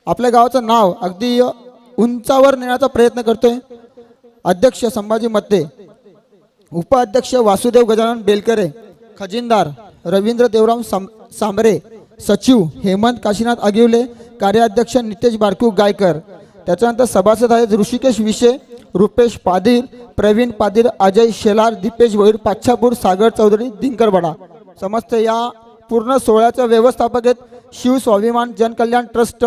आपल्या गावाचं नाव अगदी उंचावर नेण्याचा प्रयत्न करतोय। अध्यक्ष संभाजी मत्ते, उपाध्यक्ष वासुदेव गजानन बेलकरे, खजिनदार रवींद्र देवराम सांबरे, सचिव हेमंत काशीनाथ आगिवले, कार्याध्यक्ष नितेश बारकू गायकर। त्याच्यानंतर सभासद आहेत ऋषिकेश विषे, रुपेश पादीर, प्रवीण पादीर, अजय शेलार, दीपेश भोईर, पाच्छापूर, सागर चौधरी, दिनकरवाडा। समस्त या पूर्ण सोहळ्याचे व्यवस्थापक आहेत शिव स्वाभिमान जनकल्याण ट्रस्ट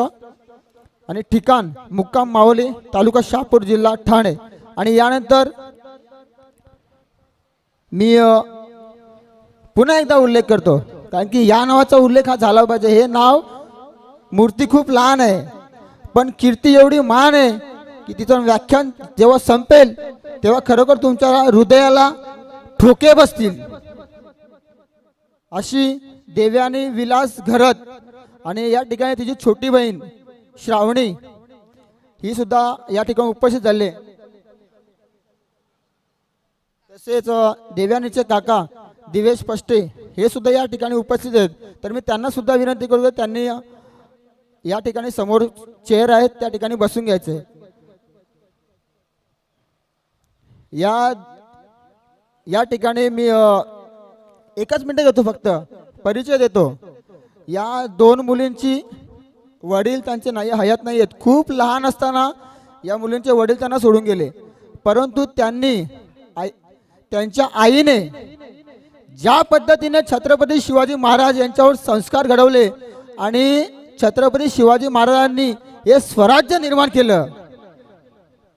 आणि ठिकाण मुक्काम मावली, तालुका शहापूर, जिल्हा ठाणे। आणि यानंतर मी पुन्हा एकदा उल्लेख करतो, कारण की या नावाचा उल्लेख हा झाला पाहिजे। हे नाव मूर्ती खूप लहान आहे, पण कीर्ती एवढी महान आहे की तिचं व्याख्यान जेव्हा संपेल तेव्हा खरोखर तुमच्या हृदयाला ठोके बसतील। अशी देव्यानी विलास घरत आणि या ठिकाणी तिची छोटी बहीण श्रावणी ही सुद्धा या ठिकाणी उपस्थित झाले। तसेच देव्यानीचे काका दिवेश पष्टे हे सुद्धा या ठिकाणी उपस्थित आहेत। तर मी त्यांना सुद्धा विनंती करतो त्यांनी या ठिकाणी समोर चेअर आहेत त्या ठिकाणी बसून घ्यायचे। या ठिकाणी मी एकच मिनिट घेतो, फक्त परिचय देतो। या दोन मुलींची वडील त्यांचे नाही हयात नाही आहेत। खूप लहान असताना या मुलींचे वडील त्यांना सोडून गेले, परंतु त्यांच्या आईने ज्या पद्धतीने छत्रपती शिवाजी महाराज यांच्यावर संस्कार घडवले आणि छत्रपती शिवाजी महाराजांनी हे स्वराज्य निर्माण केलं,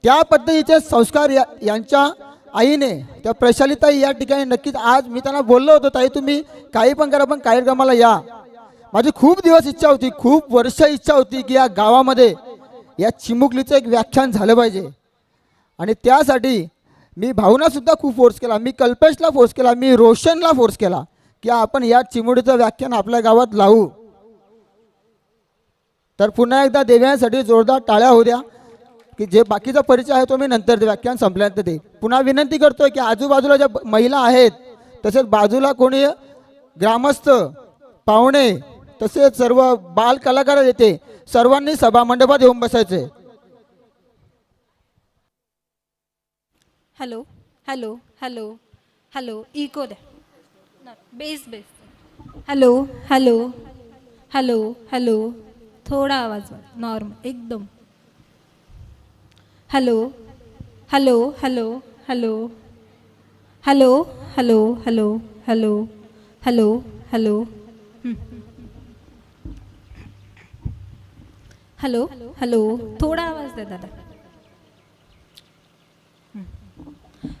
त्या पद्धतीचे संस्कार यांच्या आईने त्या प्रशालिताई या ठिकाणी नक्कीच आज मी त्यांना बोललो होतो, ताई तुम्ही काही पण करा पण कार्यक्रमाला या। माझी खूप दिवस इच्छा होती, खूप वर्ष इच्छा होती की या गावामध्ये या चिमुकलीचं एक व्याख्यान झालं पाहिजे। आणि त्यासाठी मी भावना सुद्धा खूप फोर्स केला, मी कल्पेशला फोर्स केला, मी रोशनला फोर्स केला की आपण या चिमुडीचं व्याख्यान आपल्या गावात लावू। तर पुन्हा एकदा देव्यांसाठी जोरदार टाळ्या होऊ द्या की जे बाकीचा परिचय आहे तो मी नंतर व्याख्यान संपल्यानंतर देईल। पुन्हा विनंती करतोय की आजूबाजूला ज्या महिला आहेत तसेच बाजूला कोणी ग्रामस्थ पाहुणे तसेच सर्व बाल कलाकार येते सर्वांनी सभा मंडपात येऊन बसायचे। Hello hello hello hello echo द्या, bass bass. Hello hello hello hello थोडा आवाज नॉर्मल एकदम। Hello hello hello hello hello hello hello hello hello hello hello hello थोडा आवाज द्या दादा।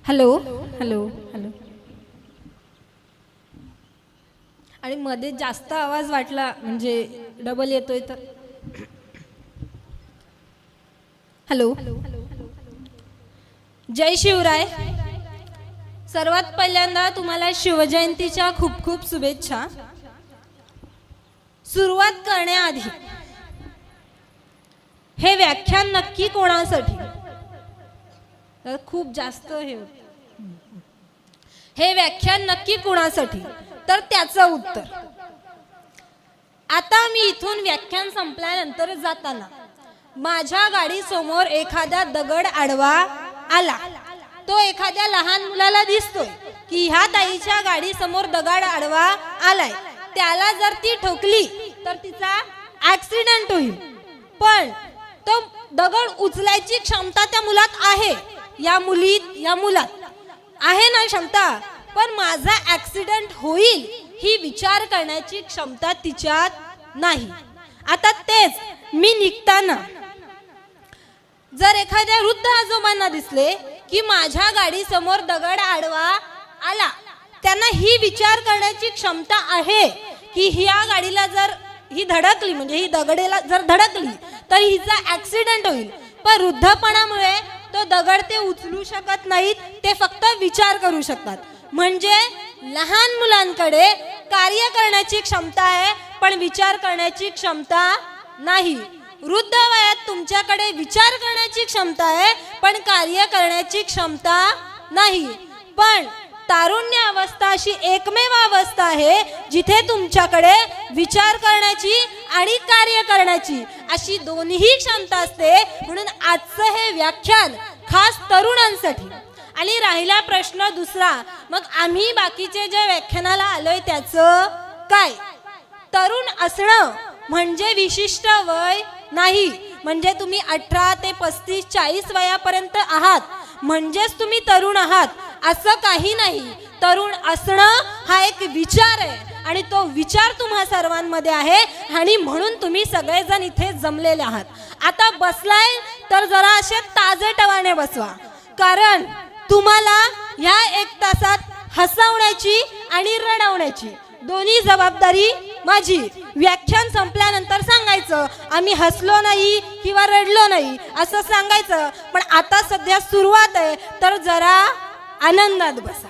Hello hello hello. आणि मध्ये जास्त आवाज वाटला म्हणजे डबल येतोय तर हॅलो। जय शिवराय। सर्वात पहिल्यांदा तुम्हाला शिवजयंतीच्या खूप खूप शुभेच्छा। सुरुवात करण्याआधी हे व्याख्यान नक्की कोणासाठी, तर खूप जास्त हे व्याख्यान नक्की कोणासाठी, तर त्याचं उत्तर आता मी इथून व्याख्यान संपल्यानंतर जाताना माझ्या गाडी समोर एखादा दगड आडवा आला, तो एखाद्या लहान मुलाला दिसतोय की ह्या ताईच्या गाडी समोर दगड आडवा आलाय, त्याला जर ती ठोकली तर तिचा ऍक्सिडेंट होईल। पण तो दगड उचलायची क्षमता त्या मुलात आहे, या मुलात आहे ना क्षमता, पण माझा ऍक्सिडेंट होईल ही विचार करण्याची क्षमता तिच्यात नाही। आता तेच मी निघताना जर एखाद्या वृद्ध आजोबांना दिसले की माझ्या गाडी समोर दगड आडवा आला, त्यांना ही विचार करण्याची क्षमता आहे की ह्या गाडीला जर ही धडकली म्हणजे ही दगडेला जर धडकली तर हिचा ऍक्सिडेंट होईल, पण वृद्धपणामुळे तो दगड ते उचलू शकत नाहीत, ते फक्त विचार करू शकतात। म्हणजे लहान मुलांकडे कार्य करण्याची क्षमता आहे पण विचार करण्याची क्षमता नाही। वृद्ध वयात तुमच्याकडे विचार करण्याची क्षमता आहे पण कार्य करण्याची क्षमता नाही। पण तारुण्य अवस्था अशी एकमेव अवस्था आहे जिथे तुमच्याकडे विचार करण्याची आणि कार्य करण्याची अशी दोन्ही क्षमता असते. म्हणून आजचं हे व्याख्यान खास तरुणांसाठी. आणि राहिला प्रश्न दुसरा, मग आम्ही बाकीचे जे व्याख्यानाला आलोय त्याचं काय? तरुण असणं म्हणजे विशिष्ट वय नाही. म्हणजे तुम्ही 18 ते 35-40 वयापर्यंत आहात म्हणजेच तुम्ही तरुण आहात असं काही नाही. तरुण असणं हा एक विचार आहे आणि तो विचार तुम्हा सर्वांमध्ये आहे आणि म्हणून तुम्ही सगळेजण इथे जमलेले आहात. आता बसलाय तर जरा असे ताजेतवाने बसवा, कारण तुम्हाला ह्या 1 तासात हसवण्याची आणि रडवण्याची दोन्ही जबाबदारी माझी. व्याख्यान संपल्यानंतर सांगायचं आम्ही हसलो नाही किंवा रडलो नाही असं सांगायचं, पण आता सध्या सुरुवात आहे तर जरा आनंदात बसा.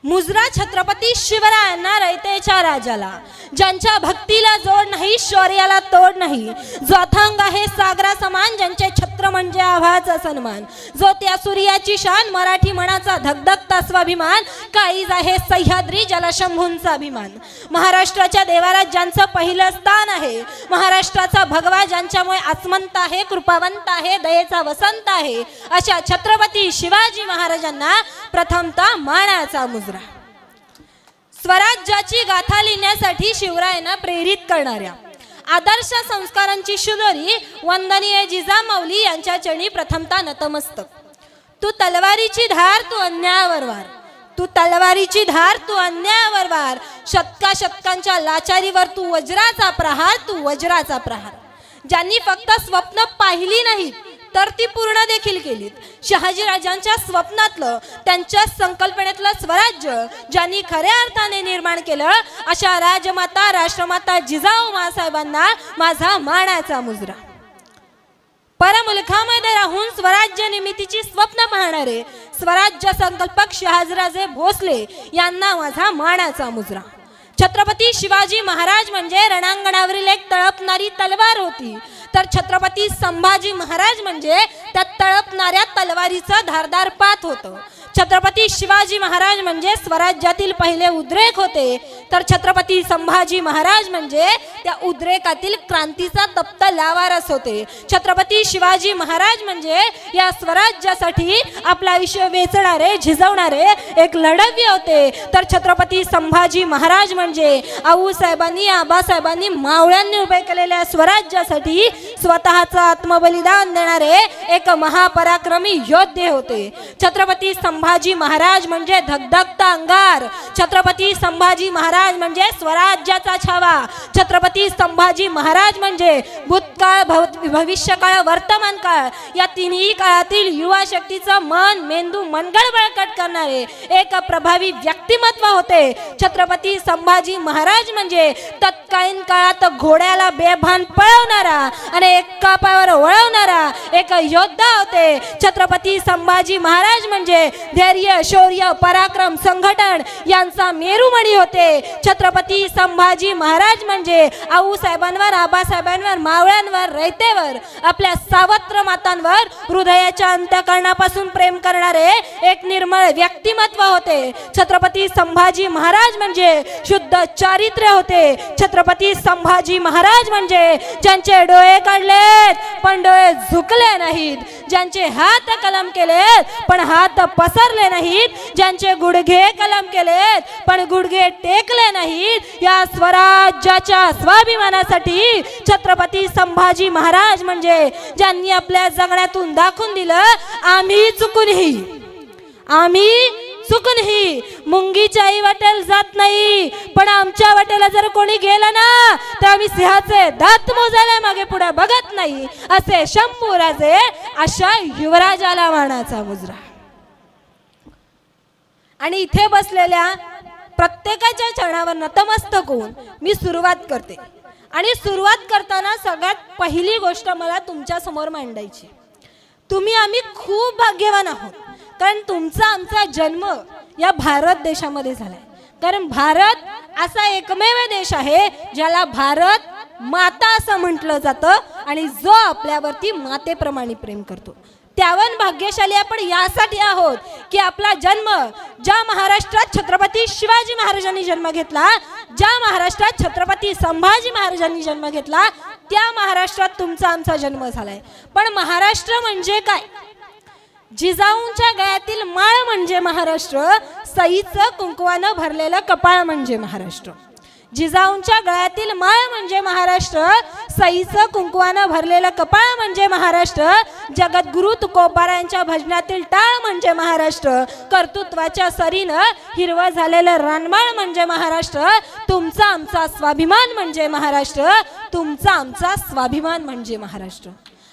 मुजरा छत्रपती शिवरायांना रयतेच्या राजाला, ज्यांच्या भक्तीला जोड नाही शौर्याला तोड नाही, जो अथांग आहे सागरा समान, ज्यांचे छत्र म्हणजे आभाचा सन्मान, जो त्या सूर्याची शान, मराठी मनाचा धगधगता स्वाभिमान, काळीज आहे सह्याद्री जलशंभूंचा अभिमान. महाराष्ट्राच्या देवारात ज्यांचं पहिलं स्थान आहे, महाराष्ट्राचा भगवा ज्यांच्यामुळे आसमंत आहे, कृपावंत आहे, दयेचा वसंत आहे, अशा छत्रपती शिवाजी महाराजांना प्रथमतः मानाचा मुजरा. स्वराज्याची गाथा लिहिण्यासाठी शिवरायांना प्रेरित करणाऱ्या आदर्श संस्कारांची शुधरी वंदनीय जिजामाऊली यांच्या चरणी प्रथमतः नतमस्तक. तू तलवारीची धार तू अन्यायावर वार, तू तलवारीची धार तू अन्यायावर वार, शतकाशतकांच्या लाचारीवर तू वज्राचा प्रहार, तू वज्राचा प्रहार. ज्यांनी फक्त स्वप्न पाहिली नाहीत तर ती पूर्ण देखील केलीत. शहाजीराजांच्या स्वप्नातलं, त्यांच्या संकल्पनेतलं स्वराज्य ज्यांनी खऱ्या अर्थाने निर्माण केलं, अशा राजमाता राष्ट्रमाता जिजाऊ मासाहेबांना माझा मानाचा मुजरा. परमुलखामध्ये राहून स्वराज्य निर्मितीची स्वप्न पाहणारे स्वराज्य संकल्पक शहाजीराजे भोसले यांना माझा मानाचा मुजरा. छत्रपती शिवाजी महाराज म्हणजे रणांगणावरील एक तळपणारी तलवार होती, तर छत्रपती संभाजी महाराज म्हणजे त्या तळपणाऱ्या तलवारीचं धारदार पात होतं. छत्रपती शिवाजी महाराज म्हणजे स्वराज्यातील पहिले उद्रेक होते, तर छत्रपती संभाजी महाराज म्हणजे त्या उद्रेकातील क्रांतीचा तप्त लावारस होते. छत्रपती शिवाजी महाराज म्हणजे या स्वराज्यासाठी आपलं आयुष्य वेचणारे झिजवणारे एक लढवय्ये होते, तर छत्रपती संभाजी महाराज म्हणजे आऊसाहेबांनी आबासाहेबांनी मावळ्यांनी उभे केलेल्या स्वराज्यासाठी स्वतःचं आत्मबलिदान देणारे एक महापराक्रमी योद्धे होते. छत्रपती संभाजी महाराज म्हणजे धगधगता अंगार, छत्रपती संभाजी महाराज म्हणजे स्वराज्याचा छावा, छत्रपती संभाजी महाराज म्हणजे भूतकाळ भविष्यकाळ वर्तमान काळ या तिन्ही काळातील युवा शक्तीचं मन मेंदू मनगळ बळकट करणारे एक प्रभावी व्यक्तिमत्व होते. छत्रपती संभाजी महाराज म्हणजे तत्कालीन काळात घोड्याला बेभान पळवणारा आणि एका पायावर वळवणारा एक योद्धा होते. छत्रपती संभाजी महाराज म्हणजे धैर्य शौर्य पराक्रम संघटन यांचा मेरुमणी होते. छत्रपती संभाजी महाराज म्हणजे आऊसाहेबांवर आबासाहेबांवर मावळ्यांवर रयतेवर आपल्या सावत्र मातांवर हृदयाच्या अंतःकरणापासून प्रेम करणारे एक निर्मळ व्यक्तिमत्व होते. छत्रपती संभाजी महाराज म्हणजे शुद्ध चारित्र्य होते. छत्रपती संभाजी महाराज म्हणजे ज्यांचे डोळे काढलेत पण डोळे झुकले नाहीत, ज्यांचे हात कलम केलेत पण हात पसरले नाहीत, ज्यांचे गुडघे कलम केलेत पण गुडघे टेकले नाहीत, या स्वराज्याच्या स्वाभिमानासाठी छत्रपती संभाजी महाराज म्हणजे ज्यांनी आपल्या जगण्यातून दाखवून दिलं आम्ही चुकूनही मुंगीच्या आई वाटेल जात नाही, पण आमच्या वाटेला जर कोणी गेलं ना तर आम्ही सिंहाचे दात मोजायला मागे पुढे बघत नाही, असे शंभू राजे अशा युवराजाला मानाचा मुजरा. आणि इथे बसलेल्या प्रत्येकाच्या चरणावर नतमस्तक होऊन मी सुरुवात करते. आणि सुरुवात करताना सगळ्यात पहिली गोष्ट मला तुमच्या समोर मांडायची. तुम्ही आम्ही खूप भाग्यवान आहोत, कारण तुमचा आमचा जन्म या भारत देशामध्ये झालाय. कारण भारत असा एकमेव देश आहे ज्याला भारत माता असं म्हटलं जातं आणि जो आपल्यावरती मातेप्रमाणे प्रेम करतो. त्यावर भाग्यशाली आपण यासाठी आहोत की आपला जन्म ज्या महाराष्ट्रात छत्रपती शिवाजी महाराजांनी जन्म घेतला, ज्या महाराष्ट्रात छत्रपती संभाजी महाराजांनी जन्म घेतला, त्या महाराष्ट्रात तुमचा आमचा जन्म झालाय. पण महाराष्ट्र म्हणजे काय? जिजाऊंच्या गळ्यातील माळ म्हणजे महाराष्ट्र, सईचं कुंकवानं भरलेलं कपाळ म्हणजे महाराष्ट्र. जिजाऊंच्या गळ्यातील माळ म्हणजे महाराष्ट्र, सईचं कुंकवानं भरलेलं कपाळ म्हणजे महाराष्ट्र, जगद्गुरु तुकोबारायांच्या भजनातील टाळ म्हणजे महाराष्ट्र, कर्तृत्वाच्या सरीनं हिरवं झालेलं रानमाळ म्हणजे महाराष्ट्र, तुमचा आमचा स्वाभिमान म्हणजे महाराष्ट्र, तुमचा आमचा स्वाभिमान म्हणजे महाराष्ट्र.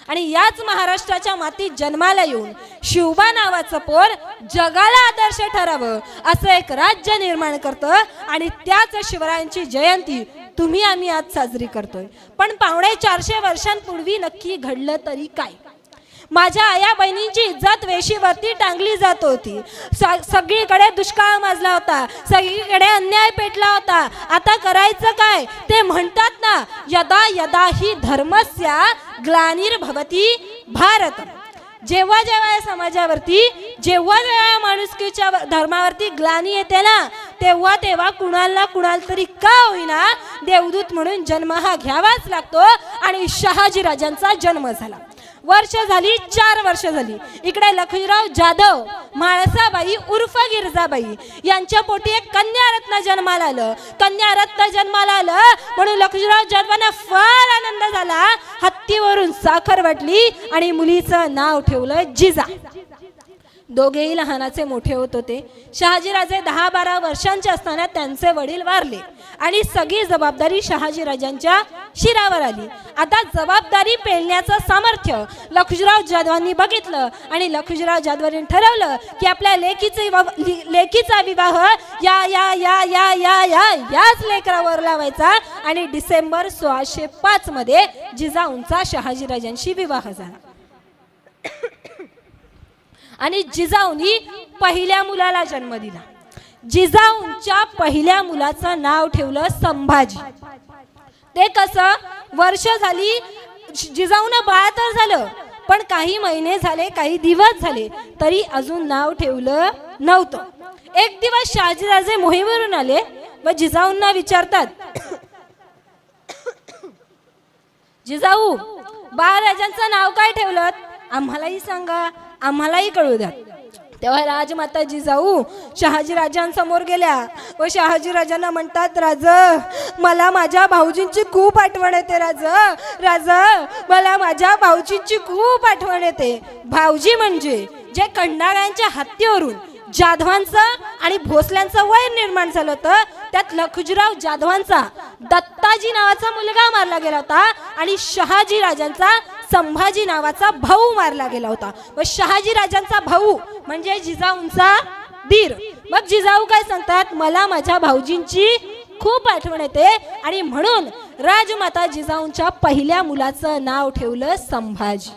आणि याच महाराष्ट्राच्या मातीत जन्माला येऊन शिवबा नावाचं पोर जगाला आदर्श ठरावं असं एक राज्य निर्माण करतं आणि त्याच शिवरायांची जयंती तुम्ही आम्ही आज साजरी करतोय. पण 450 वर्षांपूर्वी नक्की घडलं तरी काय? माझ्या आया बहिणींची इज्जत वेशीवरती टांगली जात होती. सगळीकडे दुष्काळ माजला होता, सगळीकडे अन्याय पेटला होता. आता करायचं काय? ते म्हणतात ना, यदा यदा ही धर्मस्य ग्लानिर्भवती भारत. जेव्हा जेव्हा या समाजावरती, जेव्हा जेव्हा माणुसकीच्या धर्मावरती ग्लानी येते ना, तेव्हा तेव्हा कुणाला तरी का होईना देवदूत म्हणून जन्म हा घ्यावाच लागतो. आणि शहाजी राजांचा जन्म झाला. वर्ष झाली, 4 वर्ष झाली. इकडे लखुजीराव जाधव, म्हाळसाबाई उर्फ गिरजाबाई यांच्या पोटी एक कन्यारत्न जन्माला आलं. कन्यारत्न जन्माला आलं म्हणून लखुजीराव जाधवांना फार आनंद झाला. हत्तीवरून साखर वाटली आणि मुलीचं नाव ठेवलं जिजा. दोघेही लहानाचे मोठे होत होते. शहाजीराजे 10-12 वर्षांचे असताना त्यांचे वडील वारले आणि सगळी जबाबदारी शहाजीराजांच्या शिरावर आली. आता जबाबदारी पेलण्याचं सामर्थ्य लखुजीराव जाधवांनी बघितलं आणि लखुजीराव जाधवांनी ठरवलं की आपल्या लेकीचा विवाह याच लेकरावर लावायचा. आणि डिसेंबर 1605 मध्ये जिजाऊंचा शहाजीराजांशी विवाह झाला. आणि जिजाऊंनी पहिल्या मुलाला जन्म दिला. जिजाऊंच्या पहिल्या मुलाचं नाव ठेवलं संभाजी. ते कसं? वर्ष झाली, जिजाऊंना बाळ तर झालं, पण काही महिने झाले, काही दिवस झाले तरी अजून नाव ठेवलं नव्हतं. एक दिवस शहाजीराजे मोहीमेवरून आले व जिजाऊंना विचारतात, जिजाऊ, बाळराजांचं नाव काय ठेवलं? आम्हालाही सांगा, आम्हालाही कळू द्या. तेव्हा राजमाता जिजाऊ शहाजीराजांसमोर गेल्या व शहाजीराजांना म्हणतात, राज, मला माझ्या भाऊजींची खूप आठवण येते. राज, मला माझ्या भाऊजींची खूप आठवण येते. भाऊजी म्हणजे जे कंडाळ्यांच्या हत्तीवरून जाधवांचं आणि भोसल्यांचं वैर निर्माण झालं होतं, त्यात लखुजीराव जाधवांचा दत्ताजी नावाचा मुलगा मारला गेला होता आणि शहाजी राजांचा संभाजी नावाचा भाऊ मारला गेला होता. व शहाजी राजांचा भाऊ म्हणजे जिजाऊंचा दीर. मग जिजाऊ काय सांगतात, मला माझ्या भाऊजींची खूप आठवण येते आणि म्हणून राजमाता जिजाऊंच्या पहिल्या मुलाचं नाव ठेवलं संभाजी.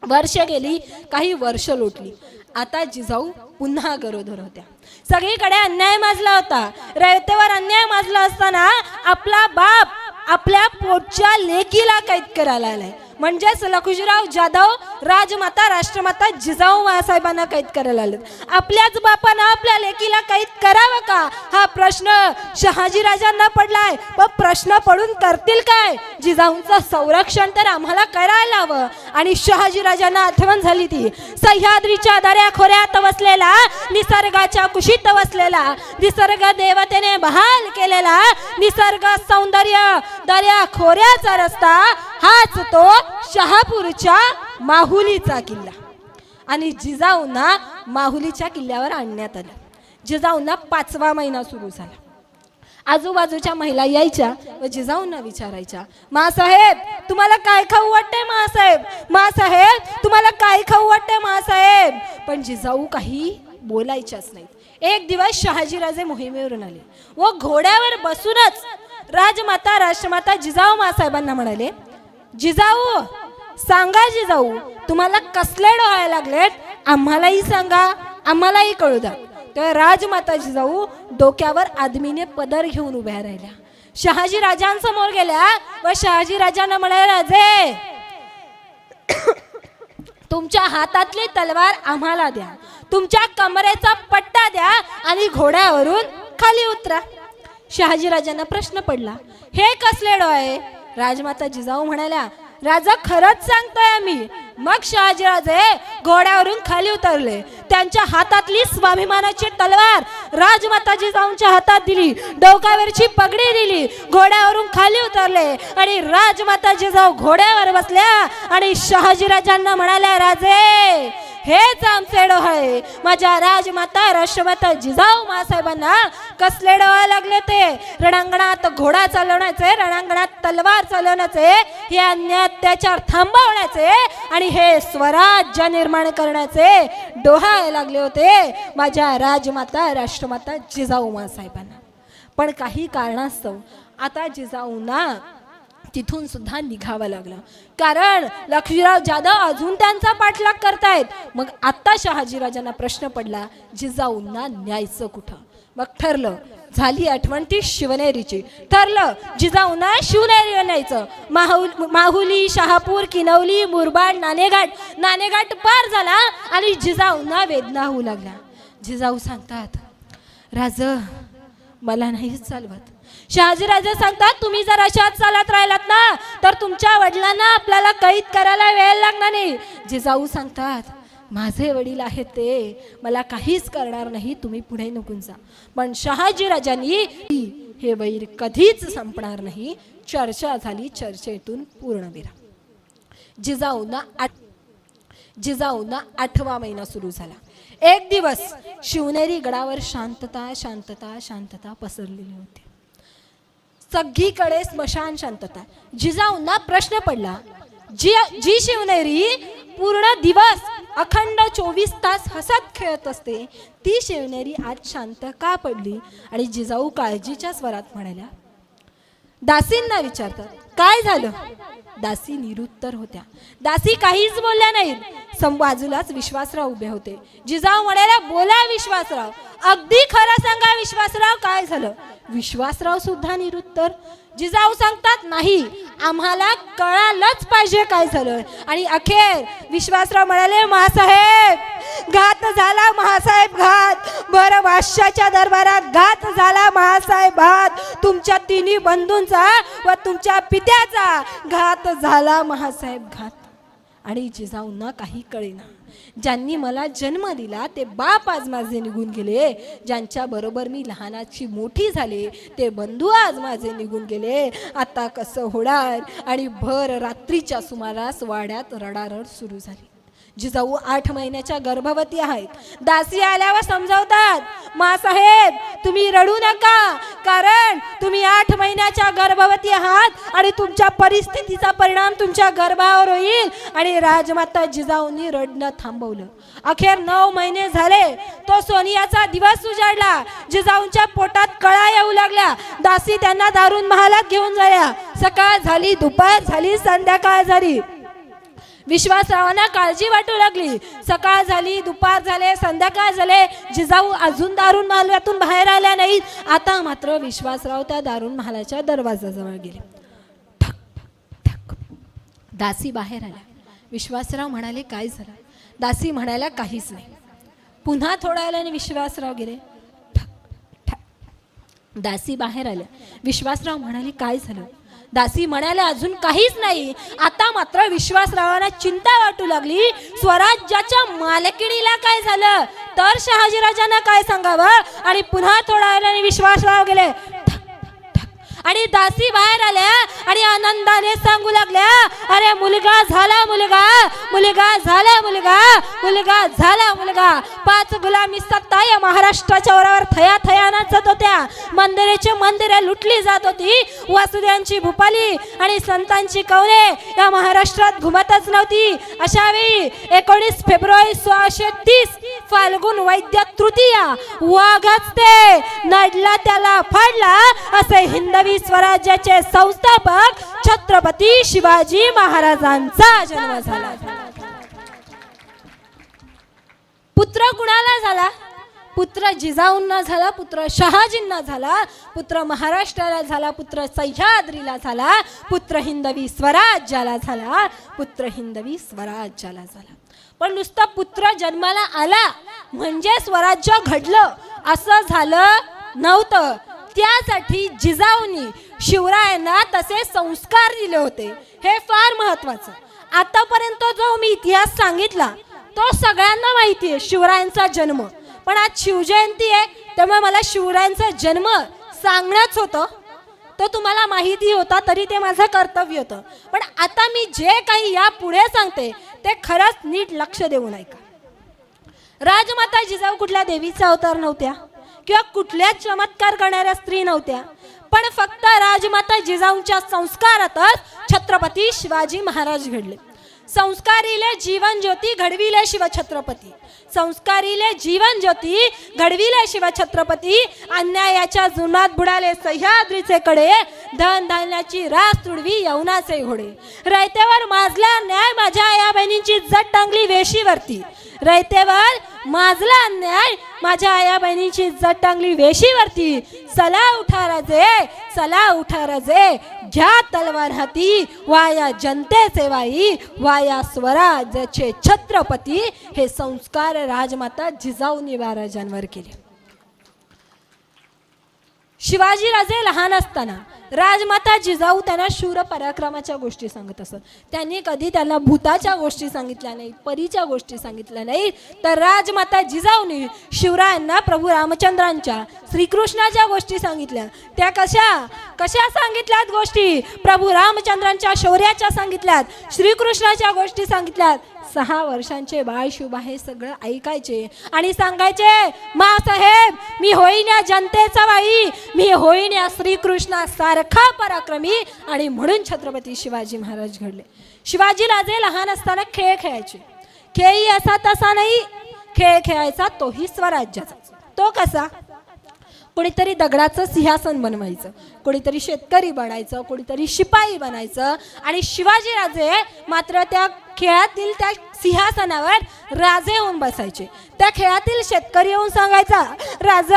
वर्ष गेली, काही वर्ष लोटली. आता जिजाऊ पुन्हा गरोदर होत्या. सगळीकडे अन्याय माजला होता. रयतेवर अन्याय माजला असताना आपला बाप आपल्या पोटच्या लेकीला कैद करायला आलाय. म्हणजेच लखुजीराव जाधव राजमाता राष्ट्रमाता जिजाऊ मासाहेबांना कैद करायला आले. आपल्याच बापानं आपल्या लेकीला कैद करावं का, हा प्रश्न शहाजीराजांना पडलाय. व प्रश्न पडून करतील काय? जिजाऊंचं संरक्षण तर आम्हाला करायला हवं. आणि शहाजीराजांना आठवण झाली ती सह्याद्रीच्या दऱ्या खोऱ्यात वसलेला, निसर्गाच्या कुशीत वसलेला, निसर्ग देवतेने बहाल केलेला निसर्ग सौंदर्य दर्या खोऱ्याचा रस्ता, हाच तो शहापूरच्या माहुलीचा किल्ला. आणि जिजाऊंना माहुलीच्या किल्ल्यावर आणण्यात आलं. जिजाऊंना 5वा महिना सुरू झाला. आजूबाजूच्या महिला यायच्या व जिजाऊंना विचारायच्या, मासाहेब तुम्हाला काय खाऊ वाटते? मासाहेब तुम्हाला काय खाऊ वाटते मासाहेब? पण जिजाऊ काही बोलायच्याच नाहीत. एक दिवस शहाजीराजे मोहिमेवरून आले व घोड्यावर बसूनच राजमाता राष्ट्रमाता जिजाऊ मासाहेबांना म्हणाले, जिजाऊ सांगा, जिजाऊ तुम्हाला कसले डोळे लागलेत? आम्हालाही सांगा, आम्हालाही कळू द्या. तेव्हा राजमाता जिजाऊ डोक्यावर आदमीने पदर घेऊन उभ्या राहिल्या. शहाजी राजांसमोर गेल्या व शहाजी राजांना म्हणाले, राजे तुमच्या हातातली तलवार आम्हाला द्या, तुमच्या कमरेचा पट्टा द्या आणि घोड्यावरून खाली उतरा. शहाजी राजांना प्रश्न पडला, हे कसले डोळे? राजमाता जिजाऊ म्हणाल्या, राजा खरंच सांगतोय आम्ही. मग शहाजीराजे घोड्यावरून खाली उतरले. त्यांच्या हातातली स्वाभिमानाची तलवार राजमाता जिजाऊंच्या हातात दिली, डोक्यावरची पगडी दिली, घोड्यावरून खाली उतरले आणि राजमाता जिजाऊ घोड्यावर बसल्या आणि शहाजीराजांना म्हणाल्या, राजे हेच आमचे डोळे. माझ्या राजमाता राष्ट्रमाता जिजाऊ मासाहेबांना कसले डोळे लागले ते? रणांगणात घोडा चालवण्याचे, रणांगणात तलवार चालवण्याचे, हे अन्याय अत्याचार थांबवण्याचे आणि हे स्वराज्य निर्माण करण्याचे डोळे लागले होते माझ्या राजमाता राष्ट्रमाता जिजाऊ मासाहेबांना. पण काही कारणास्तव आता जिजाऊंना तिथून सुद्धा निघावं लागलं, कारण लक्ष्मीराव जाधव अजून त्यांचा पाठलाग करतायत. मग आता शहाजीराजांना प्रश्न पडला, जिजाऊंना न्यायचं कुठं? मग ठरलं, झाली आठवण ती शिवनेरीची. ठरलं जिजाऊंना शिवनेरीवर न्यायचं. माहुली, शहापूर, किनवली, मुरबाड, नाणेघाट पार झाला आणि जिजाऊंना वेदना होऊ लागल्या. जिजाऊ सांगतात, राज मला नाही चालवत. शहाजीराजे सांगतात, तुम्ही जर अशाच चालत राहिलात ना तर तुमच्या वडिलांना आपल्याला कैद करायला वेळ लागणार नाही. जिजाऊ सांगतात, माझे वडील आहेत ते मला काहीच करणार नाही, तुम्ही पुढे निघून जा. पण शहाजीराजांनी हे वैर कधीच संपणार नाही. चर्चा झाली, चर्चेतून पूर्णविराम. जिजाऊंना 8वा महिना सुरू झाला. एक दिवस शिवनेरी गडावर शांतता शांतता शांतता पसरलेली होती. सगळीकडे स्मशान शांतता. जिजाऊंना प्रश्न पडला, जी शिवनेरी पूर्ण दिवस अखंड 24 तास हसत खेळत असते, ती शिवनेरी आज शांत का पडली? आणि जिजाऊ काळजीच्या स्वरात म्हणाल्या. दासींना विचारतात, काय झालं? दासी निरुत्तर होत्या. दासी काहीच बोलल्या नाहीत. बाजूलाच विश्वासराव उभे होते. जिजाऊ म्हणाल्या, बोला विश्वासराव, अगदी खरं सांगा विश्वासराव, काय झालं? विश्वासराव सुद्धा निरुत्तर. जिजाऊ सांगतात, नाही, आम्हाला कळालंच पाहिजे काय झालं. आणि अखेर विश्वासराव म्हणाले, महासाहेब घात झाला, महासाहेब घात. बरं, बादशाच्या दरबारात घात झाला महासाहेब, घात. तुमच्या तिन्ही बंधूंचा व तुमच्या पित्याचा घात झाला महासाहेब, घात. आणि जिजाऊंना काही कळेना. ज्यांनी मला जन्म दिला ते बाप आज माझे निघून गेले, ज्यांच्या बरोबर मी लहानाची मोठी झाले ते बंधू आज माझे निघून गेले. आता कसं होणार? आणि भर रात्रीच्या सुमारास वाड्यात रडारड सुरू झाली. जिजाऊ 8 महिन्याच्या गर्भवती आहेत. दासी आल्यावर समजावतात, मासाहेब तुम्ही रडू नका, कारण तुम्ही 8 महिन्याच्या गर्भवती आहात आणि तुमच्या परिस्थितीचा परिणाम तुमच्या गर्भावर होईल. आणि राजमाता जिजाऊंनी रडणं थांबवलं. अखेर 9 महिने झाले. तो सोनियाचा दिवस उजाडला. जिजाऊंच्या पोटात कळा येऊ लागल्या. दासी त्यांना दारुण महालात घेऊन झाल्या. सकाळ झाली, दुपार झाली, संध्याकाळ झाली. विश्वासरावांना काळजी वाटू लागली. सकाळ झाली, दुपार झाले, संध्याकाळ झाले, जिजाऊ अजून दारुण महालातून बाहेर आल्या नाहीत. आता मात्र विश्वासराव त्या दारुण महालाच्या दरवाजाजवळ गेले. ठक ठक. दासी बाहेर आल्या. विश्वासराव म्हणाले, काय झालं? दासी म्हणाल्या, काहीच नाही. पुन्हा थोड्या वेळाने विश्वासराव गेले. ठक ठक. दासी बाहेर आल्या. विश्वासराव म्हणाले, काय झालं? दासी म्हणाल्या, अजून काहीच नाही. आता मात्र विश्वासरावांना चिंता वाटू लागली. स्वराज्याच्या मालकिणीला काय झालं तर शहाजीराजांना काय सांगावं? आणि पुन्हा थोड्या वेळाने विश्वासराव गेले. आणि दासी बाहेर आल्या आणि आनंदाने सांगू लागल्या, अरे मुलगा झाला, मुलगा मुलगा झाला, मुलगा मुलगा झाला, मुलगा. 5 गुलामी सत्ता या महाराष्ट्राच्या वरावर थया थया नाचत होत्या. मंदिराची मंदिरे लुटली जात होती. वासुदेवांची भूपाली आणि संतांची कवरे या महाराष्ट्रात घुमतच नव्हती. अशा वेळी 19 फेब्रुवारी 1630 फाल्गुन वैद्य तृतीया वाघच ते नडला त्याला फाडला, असे हिंदवी स्वराज्याचे संस्थापक छत्रपती शिवाजी महाराजांचा जन्म झाला. पुत्र कुणाला झाला पुत्र जिजाऊंना झाला, पुत्र शहाजींना झाला, पुत्र महाराष्ट्राला झाला, पुत्र सह्याद्रीला झाला, पुत्र हिंदवी स्वराज्याला झाला, पुत्र हिंदवी स्वराज्याला झाला. पण नुसतं पुत्र जन्माला आला म्हणजे स्वराज्य घडलं असं झालं नव्हतं. त्यासाठी जिजाऊंनी शिवरायांना तसे संस्कार दिले होते. हे फार महत्वाचं. आतापर्यंत जो मी इतिहास सांगितला तो सगळ्यांना माहिती आहे, शिवरायांचा जन्म. पण आज शिवजयंती आहे त्यामुळे मला शिवरायांचा जन्म सांगणंच होतं. तो तुम्हाला माहिती होता तरी ते माझं कर्तव्य होतं. पण आता मी जे काही या पुढे सांगते ते खरंच नीट लक्ष देऊन ऐका. राजमाता जिजाऊ कुठल्या देवीचा अवतार नव्हत्या किंवा कुठल्याच चमत्कार करणाऱ्या स्त्री नव्हत्या. पण फक्त राजमाता जिजाऊंच्या संस्कारातच छत्रपती शिवाजी महाराज घडले. संस्कारीले जीवन ज्योती घडविले शिवछत्रपती. संस्कारीले जीवन ज्योती घडविले शिवछत्रपती. अन्यायाच्या जुनात बुडाले सह्याद्रीचे कडे, धन धान्याची रास तुडवी यवनाचे घोडे. रयतेवर माजला न्याय माझ्या आया बहिणींची जट टांगली वेशीवरती. रयतेवर माजला अन्याय माझ्या आया बहिणीची जट टांगली वेशीवरती. चला उठा राजे, चला उठा राजे, घ्या तलवार हाती, वाया जनतेचे वाई, वाया स्वराज्याचे छत्रपती. हे संस्कार राजमाता जिजाऊंनी महाराजांवर केले. शिवाजी राजे लहान असताना राजमाता जिजाऊ त्यांना शूर पराक्रमाच्या गोष्टी सांगत असत. त्यांनी कधी त्यांना भूताच्या गोष्टी सांगितल्या नाहीत, परीच्या गोष्टी सांगितल्या नाहीत. तर राजमाता जिजाऊंनी शिवरायांना प्रभू रामचंद्रांच्या, श्रीकृष्णाच्या गोष्टी सांगितल्या. त्या कशा सांगितल्यात गोष्टी? प्रभू रामचंद्रांच्या शौर्याच्या सांगितल्यात, श्रीकृष्णाच्या गोष्टी सांगितल्यात. 6 वर्षांचे बाळ शुभा हे सगळं ऐकायचे आणि सांगायचे, मा साहेब मी होईन या जनतेचा वाई, मी होईन या श्रीकृष्णा सारखा पराक्रमी. आणि म्हणून छत्रपती शिवाजी महाराज घडले. शिवाजी राजे लहान असताना खेळ खेळायचे. खेळही असा तसा नाही, खेळ खेळायचा तोही स्वराज्याचा. तो कसा? कोणीतरी दगडाचं सिंहासन बनवायचं, कोणीतरी शेतकरी बनायचं, कोणीतरी शिपाई बनायचं. आणि शिवाजी राजे मात्र त्या खेळातील त्या सिंहासनावर राजे होऊन बसायचे. त्या खेळातील शेतकरी येऊन सांगायचा, राज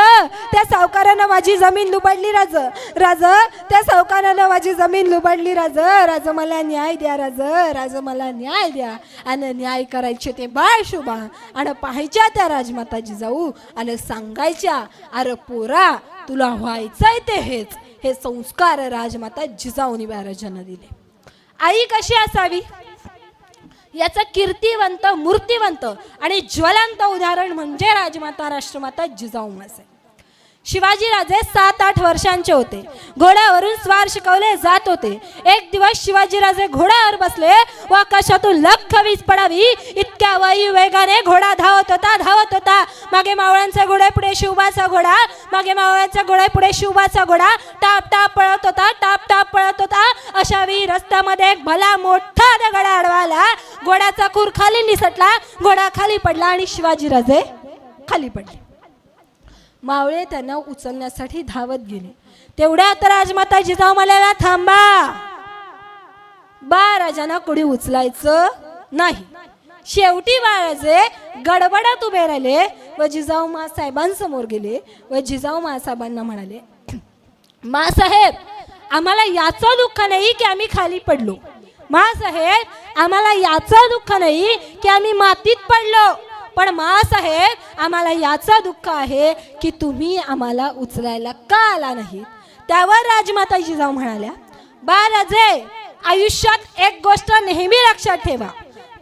त्या सावकारानं माझी जमीन लुबाडली, राज राज त्या सावकारानं माझी जमीन लुबाडली, राज राज मला न्याय द्या, राज राज मला न्याय द्या. आणि न्याय करायचे ते बाळ शुभा आणि पाहायच्या त्या राजमाता जिजाऊ आणि सांगायच्या, अरे पोरा तुला व्हायचंय ते हेच. हे संस्कार राजमाता जिजाऊनी महाराजांना दिले. आई कशी असावी याचं कीर्तिवंत, मूर्तिवंत आणि ज्वलंत उदाहरण म्हणजे राजमाता राष्ट्रमाता जिजाऊ मासाहेब. शिवाजी राजे 7-8 वर्षांचे होते. घोड्यावरून स्वार शिकवले जात होते. एक दिवस शिवाजी राजे घोड्यावर बसले व आकाशातून लख वीज पडावी इतक्या वायू वेगाने घोडा धावत होता. मागे मावळ्यांचा घोडा, पुढे शिवबाचा घोडा, मागे मावळ्यांचा घोडा, पुढे शिवबाचा घोडा. टाप टाप पळत होता. अशा वेळी रस्त्यामध्ये एक भला मोठा दगड आडवा आला. घोड्याचा खूर खाली निसटला, घोडा खाली पडला आणि शिवाजी राजे खाली पडले. मावळे त्यांना उचलण्यासाठी धावत गेले. तेवढ्यात राजमाता जिजाऊ म्हणाल्या, थांबा, बाळराजांना कोणी उचलायचं नाही. शेवटी बाळराजे गडबडात उभे राहिले व जिजाऊ मासाहेबांसमोर गेले व जिजाऊ मासाहेबांना म्हणाले, मासाहेब आम्हाला याचं दुःख नाही की आम्ही खाली पडलो. मासाहेब आम्हाला याचं दुःख नाही की आम्ही मातीत पडलो. पण मासाहेब आम्हाला याचं दुःख आहे की तुम्ही आम्हाला उचलायला का आला नाही. त्यावर राजमाता जिजाऊ म्हणाल्या, बाळराजे आयुष्यात एक गोष्ट नेहमी लक्षात ठेवा,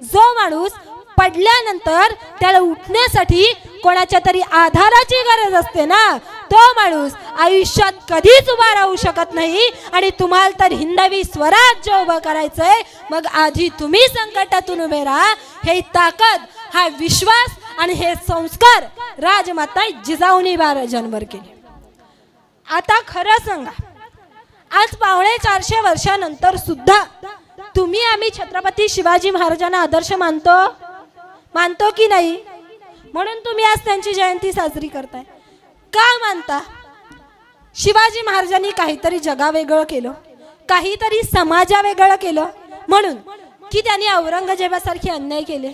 जो माणूस पडल्यानंतर त्याला उठण्यासाठी कोणाच्या तरी आधाराची गरज असते ना, तो माणूस आयुष्यात कधीच उभा राहू शकत नाही. आणि तुम्हाला तर हिंदवी स्वराज्य उभं करायचंय, मग आधी तुम्ही संकटातून उभे राहा. हे ताकद, हा विश्वास आणि हे संस्कार राजमाता जिजाऊनी महाराजांवर केले. आता खरं सांगा, आज 450 वर्षानंतर सुद्धा तुम्ही आम्ही छत्रपती शिवाजी महाराजांना आदर्श मानतो की नाही? म्हणून तुम्ही आज त्यांची जयंती साजरी करताय. का मानता? शिवाजी महाराजांनी काहीतरी जगा वेगळं केलं, काहीतरी समाजा वेगळं केलं म्हणून की त्यांनी औरंगजेबासारखे अन्याय केले.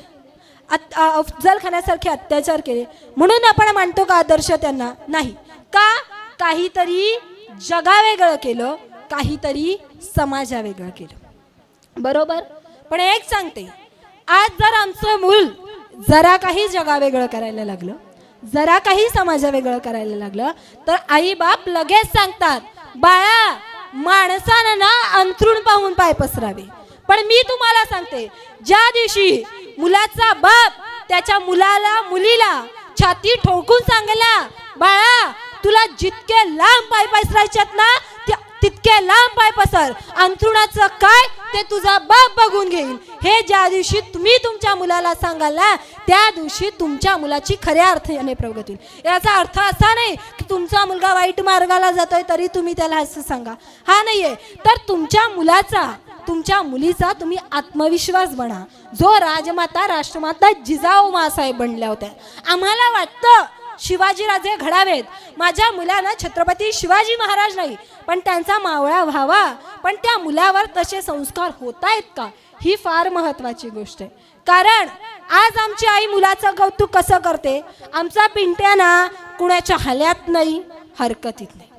अफजल खानासारखे अत्याचार केले म्हणून आपण मानतो का आदर्श त्यांना? नाही. का? काहीतरी जगावेगळं केलं, काहीतरी समाजावेगळं केलं. बरोबर. पण एक सांगते, आज जर आमचं मूल जरा काही जगावेगळं करायला लागलं, जरा काही समाजावेगळं करायला लागलं, तर आई बाप लगेच सांगतात, बाळा माणसानं ना अंथरूण पाहून पाय पसरावे. पण मी तुम्हाला सांगते, ज्या दिवशी मुलाचा बाप त्याच्या मुलीला छाती ठोकून सांगला, बाळा तुला जितके लांब पाय पसरायच्यात ना तितके लांब पाय पसर, अंथरुणाचं काय ते तुझा बाप बघून घेईल, हे ज्या दिवशी तुम्ही तुमच्या मुलाला सांगाल ना, त्या दिवशी तुमच्या मुलाची खऱ्या अर्थाने प्रगती होईल. याचा अर्थ असा नाही की तुमचा मुलगा वाईट मार्गाला जातोय तरी तुम्ही त्याला असं सांगा, हा नाहीये. तर तुमच्या मुलाचा, तुमच्या मुलीचा तुम्ही आत्मविश्वास बना, जो राजमाता राष्ट्रमाता जिजाऊ मासाहेब बनल्या होत्या. आम्हाला वाटतं शिवाजीराजे घडावेत, माझ्या मुलानं छत्रपती शिवाजी महाराज नाही पण त्यांचा मावळा व्हावा, पण त्या मुलावर तसे संस्कार होत आहेत का, ही फार महत्वाची गोष्ट आहे. कारण आज आमची आई मुलाचं कौतुक कसं करते, आमचा पिंट्या ना कुणाच्या हल्यात नाही, हरकतीत नाही.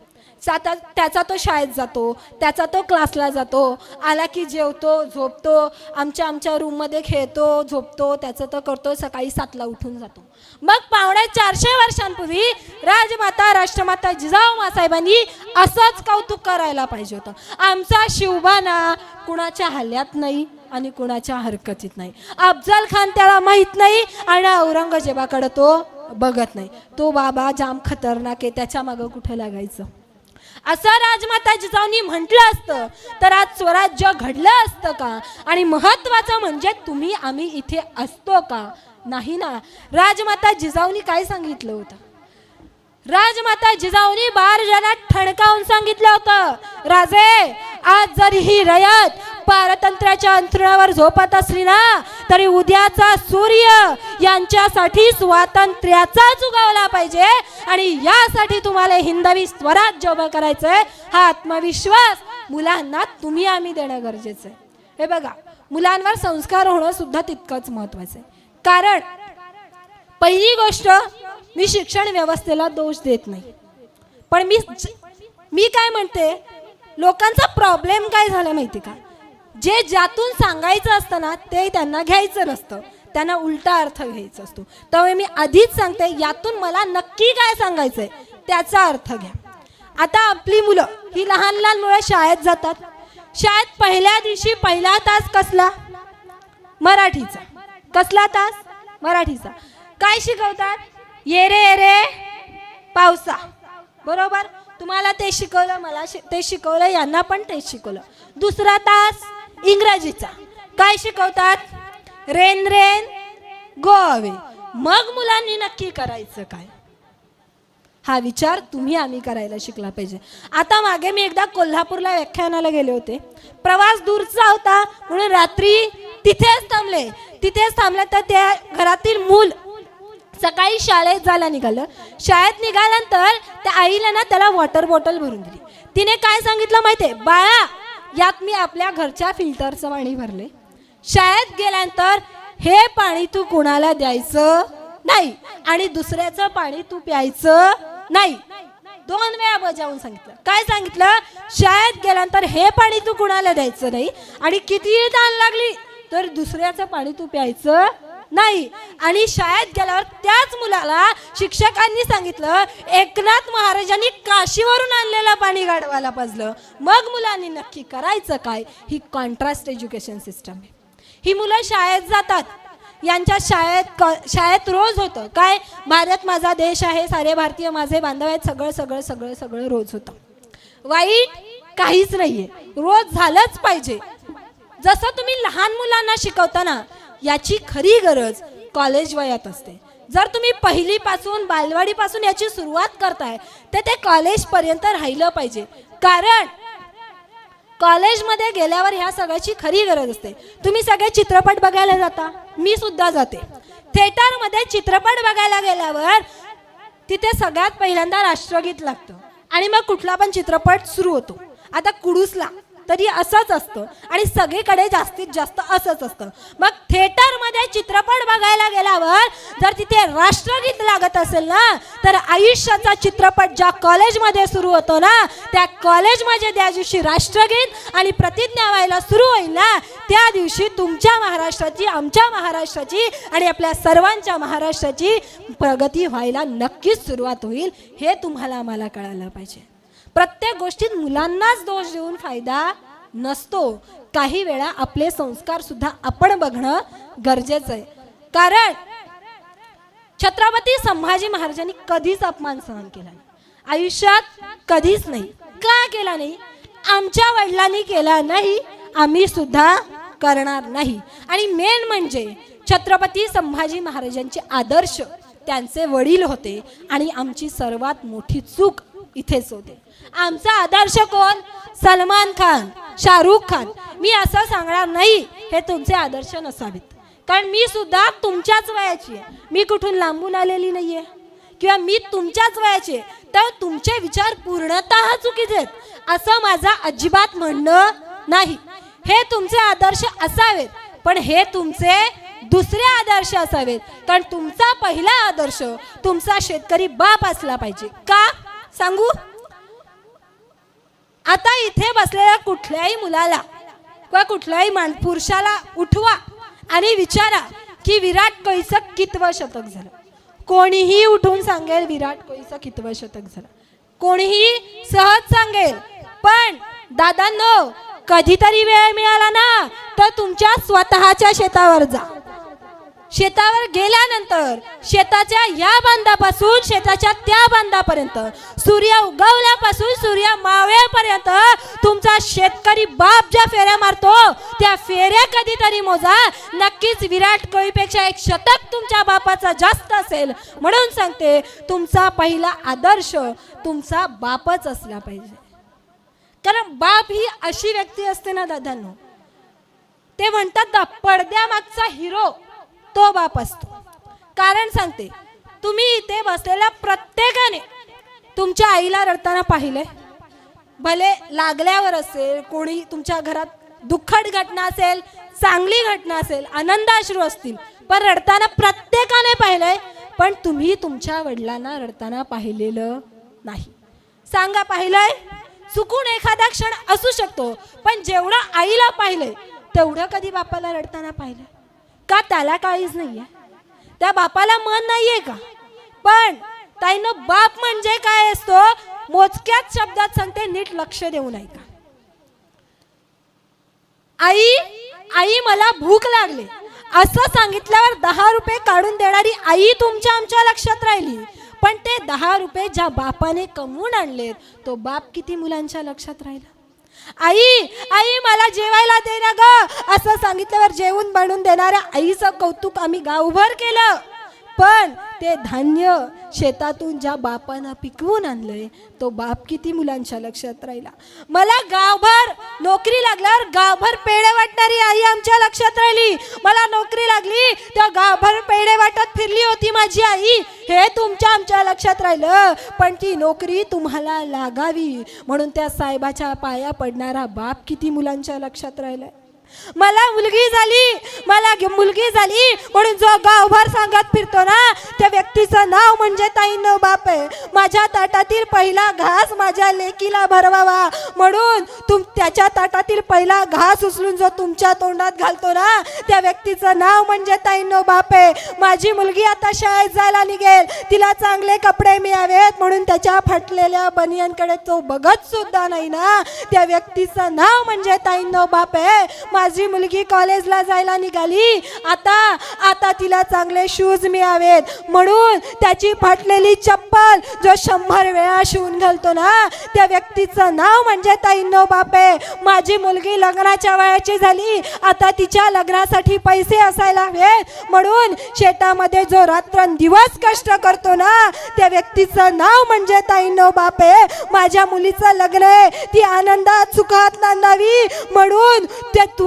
त्याचा तो शाळेत जातो, त्याचा तो क्लासला जातो, आला की जेवतो, झोपतो, आमच्या रूममध्ये खेळतो, झोपतो, त्याचं तो करतो, सकाळी 7ला उठून जातो. मग 450 वर्षांपूर्वी राजमाता राष्ट्रमाता जिजाऊ मासाहेबांनी असंच कौतुक करायला पाहिजे होतं. आमचा शिवबाना कुणाच्या हल्ल्यात नाही आणि कुणाच्या हरकतीत नाही. अफजल खान त्याला माहीत नाही आणि औरंगजेबाकडे तो बघत नाही. तो बाबा जाम खतरनाक आहे, त्याच्या मागं कुठं लागायचं. असं राजमाता जिजाऊंनी म्हटलं असतं तर आज स्वराज्य घडलं असतं का? आणि महत्वाचं म्हणजे तुम्ही आम्ही इथे असतो का? नाही ना. राजमाता जिजाऊंनी काय सांगितलं होतं? राजमाता जिजाऊंनी बारजाला ठणकावून सांगितलं होतं, राजे आज जरी ही रयत पारतंत्र्याच्या अंतरावर झोपत असली ना, तरी उद्याचा सूर्य यांच्यासाठी स्वातंत्र्याचाच उगवला पाहिजे आणि यासाठी तुम्हाला हिंदवी स्वराज्य उभं करायचंय. हा आत्मविश्वास मुलांना तुम्ही आम्ही देणं गरजेचं आहे. हे बघा, मुलांवर संस्कार होणं सुद्धा तितकंच महत्वाचं आहे. कारण पहिली गोष्ट, मी शिक्षण व्यवस्थेला दोष देत नाही, पण मी काय म्हणते, लोकांचा प्रॉब्लेम काय झाला माहिती का, जे ज्यातून सांगायचं असतं ना ते त्यांना घ्यायचं नसतं, त्यांना उलटा अर्थ घ्यायचा असतो. त्यामुळे मी आधीच सांगते, यातून मला नक्की काय सांगायचंय त्याचा अर्थ घ्या. आता आपली मुलं ही लहान लहान मुलं शाळेत जातात. शाळेत पहिल्या दिवशी पहिला तास कसला? मराठीचा. कसला तास? मराठीचा. काय शिकवतात? ये रे पावसा. बरोबर. तुम्हाला ते शिकवलं, मला ते शिकवलं, यांना पण ते शिकवलं. दुसरा तास इंग्रजीचा. काय शिकवतात? Rain rain go away. मग मुलांनी नक्की करायचं काय, हा विचार तुम्ही आम्ही करायला शिकला पाहिजे. आता मागे मी एकदा कोल्हापूरला व्याख्यानाला गेले होते. प्रवास दूरचा होता म्हणून रात्री तिथेच थांबले. तर त्या घरातील मूल सकाळी शाळेत जायला निघालं. शाळेत निघाल्यानंतर त्या आईला ना त्याला वॉटर बॉटल भरून दिली. तिने काय सांगितलं माहितीये, बाळा यात मी आपल्या घरच्या फिल्टरचं पाणी भरले, शाळेत गेल्यानंतर हे पाणी तू कोणाला द्यायचं नाही आणि दुसऱ्याचं पाणी तू प्यायचं नाही. 2 वेळा बजावून सांगितलं. काय सांगितलं? शाळेत गेल्यानंतर हे पाणी तू कुणाला द्यायचं नाही आणि कितीही तहान लागली तर दुसऱ्याचं पाणी तू प्यायचं नाही. आणि शाळेत गेल्यावर त्याच मुलाला शिक्षकांनी सांगितलं, एकनाथ महाराजांनी काशीवरून आणलेलं पाणी गाढवाला पाजलं. मग मुलांनी नक्की करायचं काय? ही कॉन्ट्रास्ट एज्युकेशन सिस्टम आहे. ही मुलं शाळेत जातात, यांच्या शाळेत रोज होतं काय, भारत माझा देश आहे, सारे भारतीय माझे बांधव आहेत, सगळं रोज होतं. वाईट काहीच नाहीये, रोज झालंच पाहिजे. जसं तुम्ही लहान मुलांना शिकवताना याची खरी गरज कॉलेज वयात असते. जर तुम्ही पहिलीपासून बालवाडीपासून याची सुरुवात करताय तर ते कॉलेजपर्यंत राहिलं पाहिजे. कारण कॉलेजमध्ये गेल्यावर ह्या सगळ्याची खरी गरज असते. तुम्ही सगळे चित्रपट बघायला जाता, मी सुद्धा जाते. थिएटरमध्ये चित्रपट बघायला गेल्यावर तिथे सगळ्यात पहिल्यांदा राष्ट्रगीत लागतं आणि मग कुठला पण चित्रपट सुरू होतो. आता कुडूसला तरी असंच असतं आणि सगळीकडे जास्तीत जास्त असंच असतं. मग थिएटरमध्ये चित्रपट बघायला गेल्यावर जर तिथे राष्ट्रगीत लागत असेल ना, तर आयुष्याचा चित्रपट ज्या कॉलेजमध्ये सुरू होतो ना, त्या कॉलेजमध्ये त्या दिवशी राष्ट्रगीत आणि प्रतिज्ञा व्हायला सुरू होईल ना, त्या दिवशी तुमच्या महाराष्ट्राची, आमच्या महाराष्ट्राची आणि आपल्या सर्वांच्या महाराष्ट्राची प्रगती व्हायला नक्कीच सुरुवात होईल. हे तुम्हाला आम्हाला कळायला पाहिजे. प्रत्येक गोष्टीत मुलांनाच दोष देऊन फायदा नसतो. काही वेळा आपले संस्कार सुद्धा आपण बघणं गरजेचं आहे. कारण छत्रपती संभाजी महाराजांनी कधीच अपमान सहन केला नाही आयुष्यात, कधीच नाही. का केला नाही? आमच्या वडिलांनी केला नाही, आम्ही सुद्धा करणार नाही. आणि मेन म्हणजे छत्रपती संभाजी महाराजांचे आदर्श त्यांचे वडील होते आणि आमची सर्वात मोठी चूक इथेच होते. आमचा आदर्श कोण? सलमान खान, शाहरुख खान. मी असं सांगणार नाही हे तुमचे आदर्श नसावेत, कारण मी सुद्धा तुमच्याच वयाची आहे. मी कुठून लांबून आलेली नाहीये किंवा मी तुमच्याच वयाची आहे. तर तुमचे विचार पूर्णतः चुकीचे आहेत असं माझं अजिबात म्हणणं नाही. हे तुमचे आदर्श असावेत, पण हे तुमचे दुसरे आदर्श असावेत. कारण तुमचा पहिला आदर्श तुमचा शेतकरी बाप असला पाहिजे. का सांगू? आता इथे बसलेल्या कुठल्याही मुलाला किंवा कुठल्याही पुरुषाला उठवा आणि विचारा की विराट कोहलीचं कितवं शतक झालं. कोणीही उठून सांगेल विराट कोहलीचं कितवं शतक झालं, कोणीही सहज सांगेल. पण दादांनो, कधीतरी वेळ मिळाला ना तर तुमच्या स्वतःच्या शेतावर जा. शेतावर गेल्यानंतर शेताच्या या बांधापासून शेताच्या त्या बांधापर्यंत, सूर्य उगवल्यापासून सूर्य मावळेपर्यंत तुमचा शेतकरी बाप ज्या फेऱ्या मारतो त्या फेऱ्या कधीतरी मोजा. नक्कीच विराट कोहलीपेक्षा एक शतक तुमच्या बापाचा जास्त असेल. म्हणून सांगते, तुमचा पहिला आदर्श तुमचा बापच असला पाहिजे. कारण बाप ही अशी व्यक्ती असते ना दादांनो, ते म्हणतात ना, पडद्यामागचा हिरो तो बाप असतो. कारण सांगते, तुम्ही इथे बसलेल्या प्रत्येकाने तुमच्या आईला रडताना पाहिले. भले लागल्यावर असेल, कोणी तुमच्या घरात दुःखद घटना असेल, चांगली घटना असेल, आनंदाश्रू असतील, पण रडताना प्रत्येकाने पाहिलंय. पण तुम्ही तुमच्या वडिलांना रडताना पाहिलेलं नाही. सांगा, पाहिलंय? चुकून एखादा क्षण असू शकतो, पण जेवढं आईला पाहिलंय तेवढं कधी बापाला रडताना पाहिलंय का? त्याला काळीच नाहीये, त्या बापाला मन नाहीये का? पण ताईनं, बाप म्हणजे काय असतो मोजक्याच शब्दात सांगते, नीट लक्ष देऊन ऐका. आई, आई मला भूक लागली असं सांगितल्यावर 10 रुपये काढून देणारी आई तुमच्या आमच्या लक्षात राहिली. पण ते 10 रुपये ज्या बापाने कमवून आणलेत, तो बाप किती मुलांच्या लक्षात राहिला? आई, आई मला जेवायला दे ना ग असं सांगितल्यावर जेवून बनवून देणाऱ्या आईचं कौतुक आम्ही गावभर केलं. पण ते धान्य शेतातून ज्या बापानं पिकवून आणलंय, तो बाप किती मुलांच्या लक्षात राहिला? मला गावभर नोकरी लागल्यावर गावभर पेढे वाटणारी आई आमच्या लक्षात राहिली. मला नोकरी लागली त्या गावभर पेढे वाटत फिरली होती माझी आई, हे तुमच्या आमच्या लक्षात राहिलं. पण ती नोकरी तुम्हाला लागावी म्हणून त्या साहेबाच्या पाया पडणारा बाप किती मुलांच्या लक्षात राहिलाय? मला मुलगी झाली म्हणून जो गावभर सांगत फिरतो ना, त्या व्यक्तीचं नाव म्हणजे ताईंनो बाप आहे. माझ्या ताटातील पहिला घास माझ्या लेकीला भरवावा म्हणून त्याच्या ताटातील पहिला घास उचलून जो तुमच्या तोंडात घालतो ना, त्या व्यक्तीचं नाव म्हणजे ताईंनो बाप आहे. माझी मुलगी आता शाळेत जायला निघेल, तिला चांगले कपडे मिळावेत म्हणून त्याच्या फाटलेल्या बनियांकडे तो बघत सुद्धा नाही ना, त्या व्यक्तीचं नाव म्हणजे ताईंनो बाप आहे. माझी मुलगी कॉलेजला जायला निघाली, आता तिला चांगले शूज मिळावेत म्हणून त्याची फाटलेली चप्पल जो 100 वेळा शिवून घालतो ना, त्या व्यक्तीचं नाव म्हणजे ताईंनो बाप आहे. माझी मुलगी लग्नाच्या वयाची झाली, आता तिच्या लग्नासाठी पैसे असायला हवेत म्हणून शेतामध्ये जो रात्रंदिवस कष्ट करतो ना, त्या व्यक्तीचं नाव म्हणजे ताईंनो बाप आहे. माझ्या मुलीचं लग्न आहे, ती आनंदात सुखात नांदावी म्हणून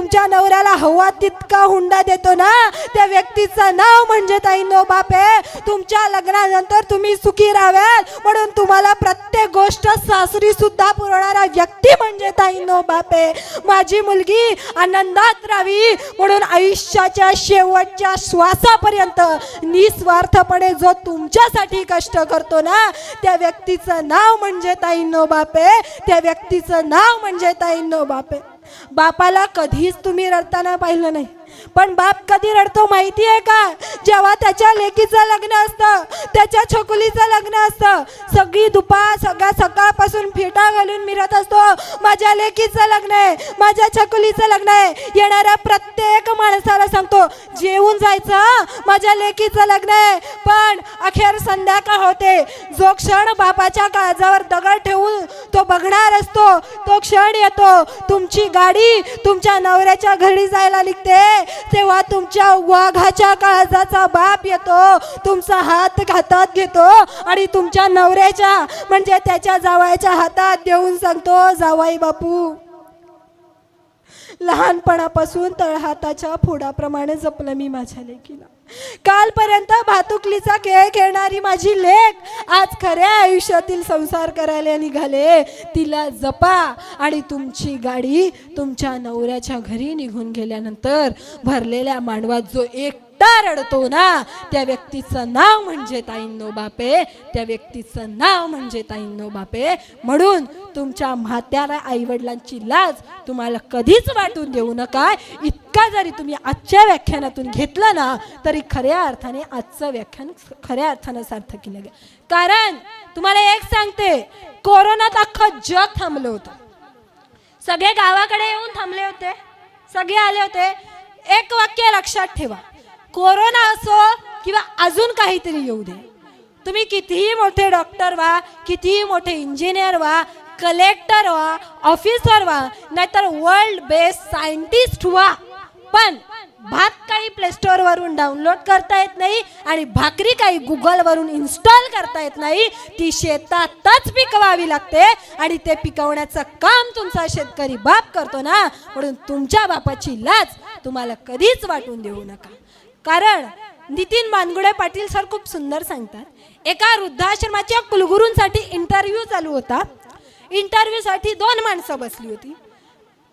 तुमच्या नवऱ्याला हवा तितका हुंडा देतो ना, त्या व्यक्तीचं नाव म्हणजे ताईंनो बापे. तुमच्या लग्नानंतर तुम्ही सुखी राहाल म्हणून तुम्हाला प्रत्येक गोष्ट सासरी सुद्धा पुरवणारा व्यक्ती म्हणजे ताईंनो बापे. माझी मुलगी आनंदात राहावी म्हणून आयुष्याच्या शेवटच्या श्वासापर्यंत निस्वार्थपणे जो तुमच्यासाठी कष्ट करतो ना, त्या व्यक्तीचं नाव म्हणजे ताईंनो बापे. त्या व्यक्तीचं नाव म्हणजे ताईंनो बापे. बापाला कधीच तुम्ही रडताना पाहिलं नाही, पण बाप कधी रडतो माहिती आहे का? जेव्हा त्याच्या लेकीचं लग्न असतं, त्याच्या छोकुलीचं लग्न असतं, सगळी दुपार सकाळपासून फेटा घालून मिरत असतो, माझ्या लेकीचं लग्न आहे, माझ्या छोकुलीचं लग्न आहे. येणाऱ्या प्रत्येक माणसाला सांगतो जेवून जायचं, माझ्या लेकीचं लग्न आहे. पण अखेर संध्याकाळ होते, जो क्षण बापाच्या काळजावर दगड ठेवून तो बघणार असतो, तो क्षण येतो, तुमची गाडी तुमच्या नवऱ्याच्या घरी जायला निघते, तेव्हा तुमच्या वाघाच्या काळजाचा बाप येतो, तुमचा हात हातात घेतो आणि तुमच्या नवऱ्याच्या म्हणजे त्याच्या जावयाच्या हातात देऊन सांगतो, जावाई बापू, लहानपणापासून तळहाताच्या फोडाप्रमाणे जपलं मी माझ्या लेकीला. कालपर्यंत भातुकलीचा खेळ खेळणारी माझी लेक आज खऱ्या आयुष्यातील संसार करायला निघाले. तिला जपा आणि तुमची गाडी तुमच्या नवऱ्याच्या घरी निघून गेल्यानंतर भरलेल्या मांडवात जो एकटा रडतो ना, त्या व्यक्तीचं नाव म्हणजे ताईंनो बापे. त्या व्यक्तीचं नाव म्हणजे ताईंनो बापे. म्हणून तुमच्या म्हात्याला आईवडिलांची लाज तुम्हाला कधीच वाटून देऊ नका. इतका जरी तुम्ही आजच्या व्याख्यानातून घेतलं ना, तरी खऱ्या अर्थाने आजचं व्याख्यान खऱ्या अर्थानं सार्थक केलं गेलं. कारण तुम्हाला एक सांगते, कोरोनात अख्खं जग थांबलं होतं, सगळे गावाकडे येऊन थांबले होते, सगळे आले होते. एक वाक्य लक्षात ठेवा, कोरोना असो किंवा अजून काहीतरी येऊ दे, तुम्ही कितीही मोठे डॉक्टर व्हा, कितीही मोठे इंजिनियर व्हा, कलेक्टर व्हा, ऑफिसर व्हा, नाहीतर वर्ल्ड बेस्ट सायंटिस्ट व्हा, पण भात काही प्ले स्टोअर वरून डाउनलोड करता येत नाही आणि भाकरी काही गुगल वरून इन्स्टॉल करता येत नाही. ती शेतातच पिकवावी लागते आणि ते पिकवण्याचं काम तुमचा शेतकरी बाप करतो ना. म्हणून तुमच्या बापाची लाज तुम्हाला कधीच वाटून देऊ नका. कारण नितीन बानगुडे पाटील सर खूप सुंदर सांगतात, एका वृद्धाश्रमाच्या कुलगुरूंसाठी इंटरव्ह्यू चालू होता. इंटरव्ह्यू साठी 2 माणसं बसली होती.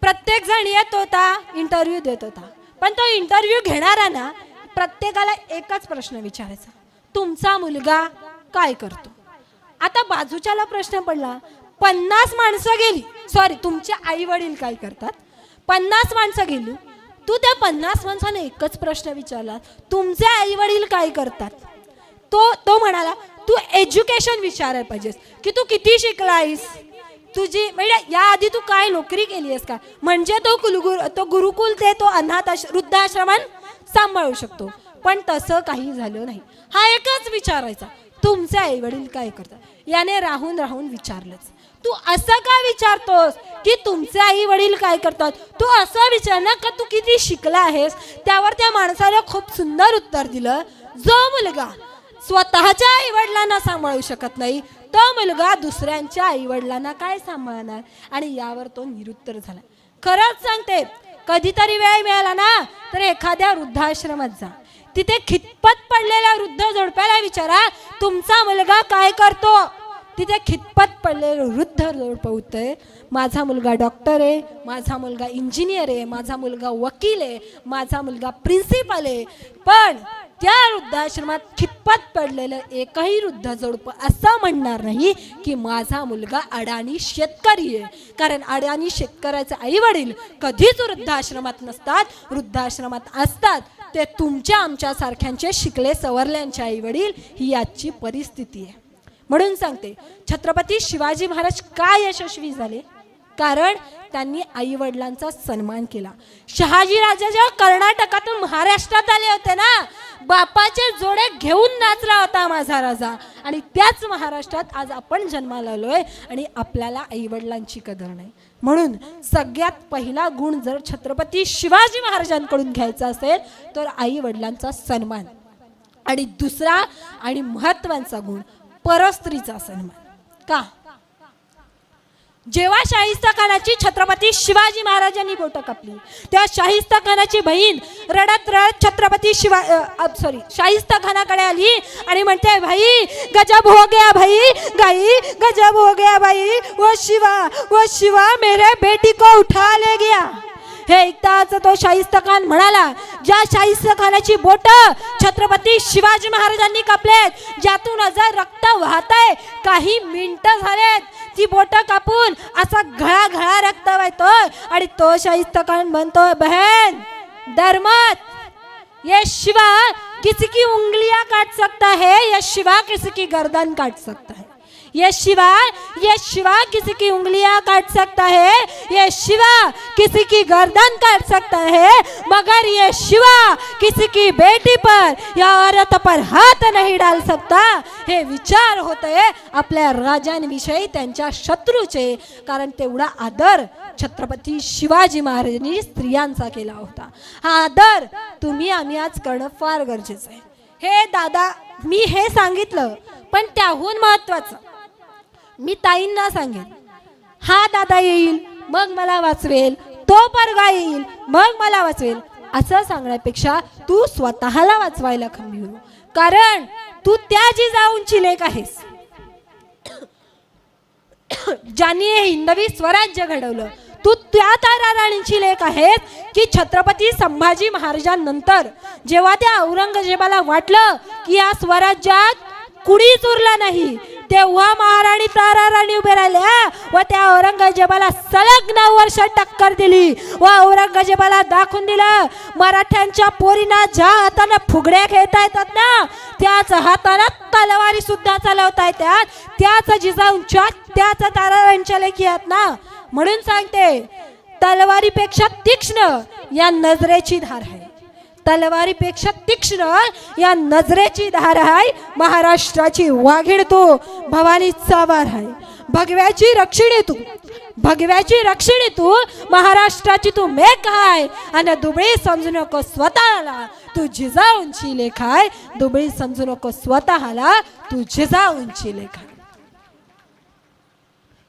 प्रत्येक जण येत होता, इंटरव्ह्यू देत होता, पण तो इंटरव्ह्यू घेणारा ना प्रत्येकाला एकच प्रश्न विचारायचा, तुमचा मुलगा काय करतो. आता बाजूच्याला प्रश्न पडला, 50 माणसं गेली, सॉरी तुमचे आई वडील काय करतात. 50 माणसं गेली, तू त्या 50 माणसाने एकच प्रश्न विचारला, तुमचे आई वडील काय करतात. तो म्हणाला, तू एज्युकेशन विचारायला पाहिजेस की तू किती शिकलायस, तुझी म्हणजे याआधी तू काय नोकरी केली आहेस का. म्हणजे तो गुरुकुल ते तो वृद्धाश्रमान सांभाळू शकतो. पण तसं काही झालं नाही. हा एकच विचारायचा, तुमचे आई वडील काय करतात. याने राहून राहून विचारलंच. तू असं का विचारतोस की तुमचे आई वडील काय करतात, तू असं विचार ना का तू किती शिकला आहेस. त्यावर त्या माणसाने खूप सुंदर उत्तर दिलं, जो मुलगा स्वतःच्या आई वडिलांना सांभाळू शकत नाही, तो मुलगा दुसऱ्यांच्या आई वडिलांना काय सांभाळणार. आणि यावर तो निरुत्तर झाला. खरंच सांगते, कधीतरी वेळ मिळाला ना तर एखाद्या वृद्धाश्रमात जा, तिथे खितपत पडलेल्या वृद्ध जोडप्याला विचारा, तुमचा मुलगा काय करतो. तिथे खितपत पडलेलं वृद्ध जोडपं उत्तर, माझा मुलगा डॉक्टर आहे, माझा मुलगा इंजिनियर आहे, माझा मुलगा वकील आहे, माझा मुलगा प्रिन्सिपल आहे. पण त्या वृद्धाश्रमात खितपत पडलेलं एकही वृद्ध जोडपं असं म्हणणार नाही की माझा मुलगा अडाणी शेतकरी आहे. कारण अडाणी शेतकऱ्याचे आई वडील कधीच वृद्धाश्रमात नसतात. वृद्धाश्रमात असतात ते तुमच्या आमच्या सारख्यांचे शिकले सवरल्यांचे आई वडील. ही आजची परिस्थिती आहे. म्हणून सांगते, छत्रपती शिवाजी महाराज का यशस्वी झाले, कारण त्यांनी आई वडिलांचा सन्मान केला. शहाजी राजा जेव्हा कर्नाटकातून महाराष्ट्रात आले होते ना, बापाचे जोडे घेऊन नाचला होता माझा राजा. आणि त्याच महाराष्ट्रात आज आपण जन्माला आलोय आणि आपल्याला आई वडिलांची कदर नाही. म्हणून सगळ्यात पहिला गुण जर छत्रपती शिवाजी महाराजांकडून घ्यायचा असेल तर आई वडिलांचा सन्मान. आणि दुसरा आणि महत्त्वाचा गुण परस्त्रीचा सन्मान. का जेव्हा शाहिस्ता खानाची छत्रपती शिवाजी महाराजांनी बोटं कापली, तेव्हा शाहिस्ता खानाची बहीण रडत रडत छत्रपती शाहिस्ता खानाकडे आली आणि म्हणते, भाई गजब हो गया भाई, गाई गजब हो गया भाई, वो शिवा मेरे बेटी को उठा ले गया। हे ऐकताच तो शाहिस्ता खान म्हणाला, ज्या शाहिस्ता खानाची बोट छत्रपती शिवाजी महाराजांनी कापलेत, ज्यातून हजार रक्त वाहतंय, काही मिनिटं झालेत ती बोट कापून असा घळा रक्त वाहतोय आणि तो शाहिस्ता खान म्हणतोय, बहन दरमत, ये शिवा किसी की उंगलियां काट सकता है, ये शिवा किसी की गर्दन काट सकता है, ये शिवा किसी की उंगलियां काट सकता है, ये शिवा किसी की गर्दन काट सकता है, मगर ये शिवा किसी की बेटी पर या औरत पर हाथ नहीं डाल सकता। हे विचार होते आपल्या राजांविषयी त्यांच्या शत्रूचे, कारण तेवढा आदर छत्रपती शिवाजी महाराजांनी स्त्रियांचा केला होता। हा आदर तुम्ही आम्ही आज करणं फार गरजेचं आहे। हे दादा मी हे सांगितलं, पण त्याहून महत्वाचं मी ताईंना सांगेन, हा दादा येईल मग मला वाचवेल, तो परगा येईल मग मला वाचवेल, असं सांगण्यापेक्षा तू स्वतःला वाचवायला खंबीर हो, कारण तू त्या जिजाऊंची लेक आहेस ज्यांनी हे हिंदवी स्वराज्य घडवलं। तू त्या तारा राणीची लेक आहेस की छत्रपती संभाजी महाराजांनंतर जेव्हा त्या औरंगजेबाला वाटलं की या स्वराज्यात कुणीच उरला नाही, तेव्हा महाराणी तारा राणी उभे राहिल्या व त्या औरंगजेबाला सलग 9 वर्ष टक्कर दिली व औरंगजेबाला दाखवून दिलं, मराठ्यांच्या पोरींना ज्या हाताने फुगड्या खेळता येतात ना, त्याच हाताने तलवारी सुद्धा चालवता येतात, त्याच जिजाऊंच्या त्याच तारा राणीच्या लेकी आहेत ना। म्हणून सांगते, तलवारीपेक्षा तीक्ष्ण या नजरेची धार आहे, तलवारीपेक्षा तीक्ष्ण या नजरेची धार आहे महाराष्ट्राची वाघीण तू, भवानीचा वार आहे, भगव्याची रक्षिणी तू, महाराष्ट्राची तू मेक आहे आणि दुबळी समजू नको स्वतःला, तू जिजाऊंची लेख आहे, दुबळी समजू नको स्वतःला, तू जिजाऊंची लेख आहे।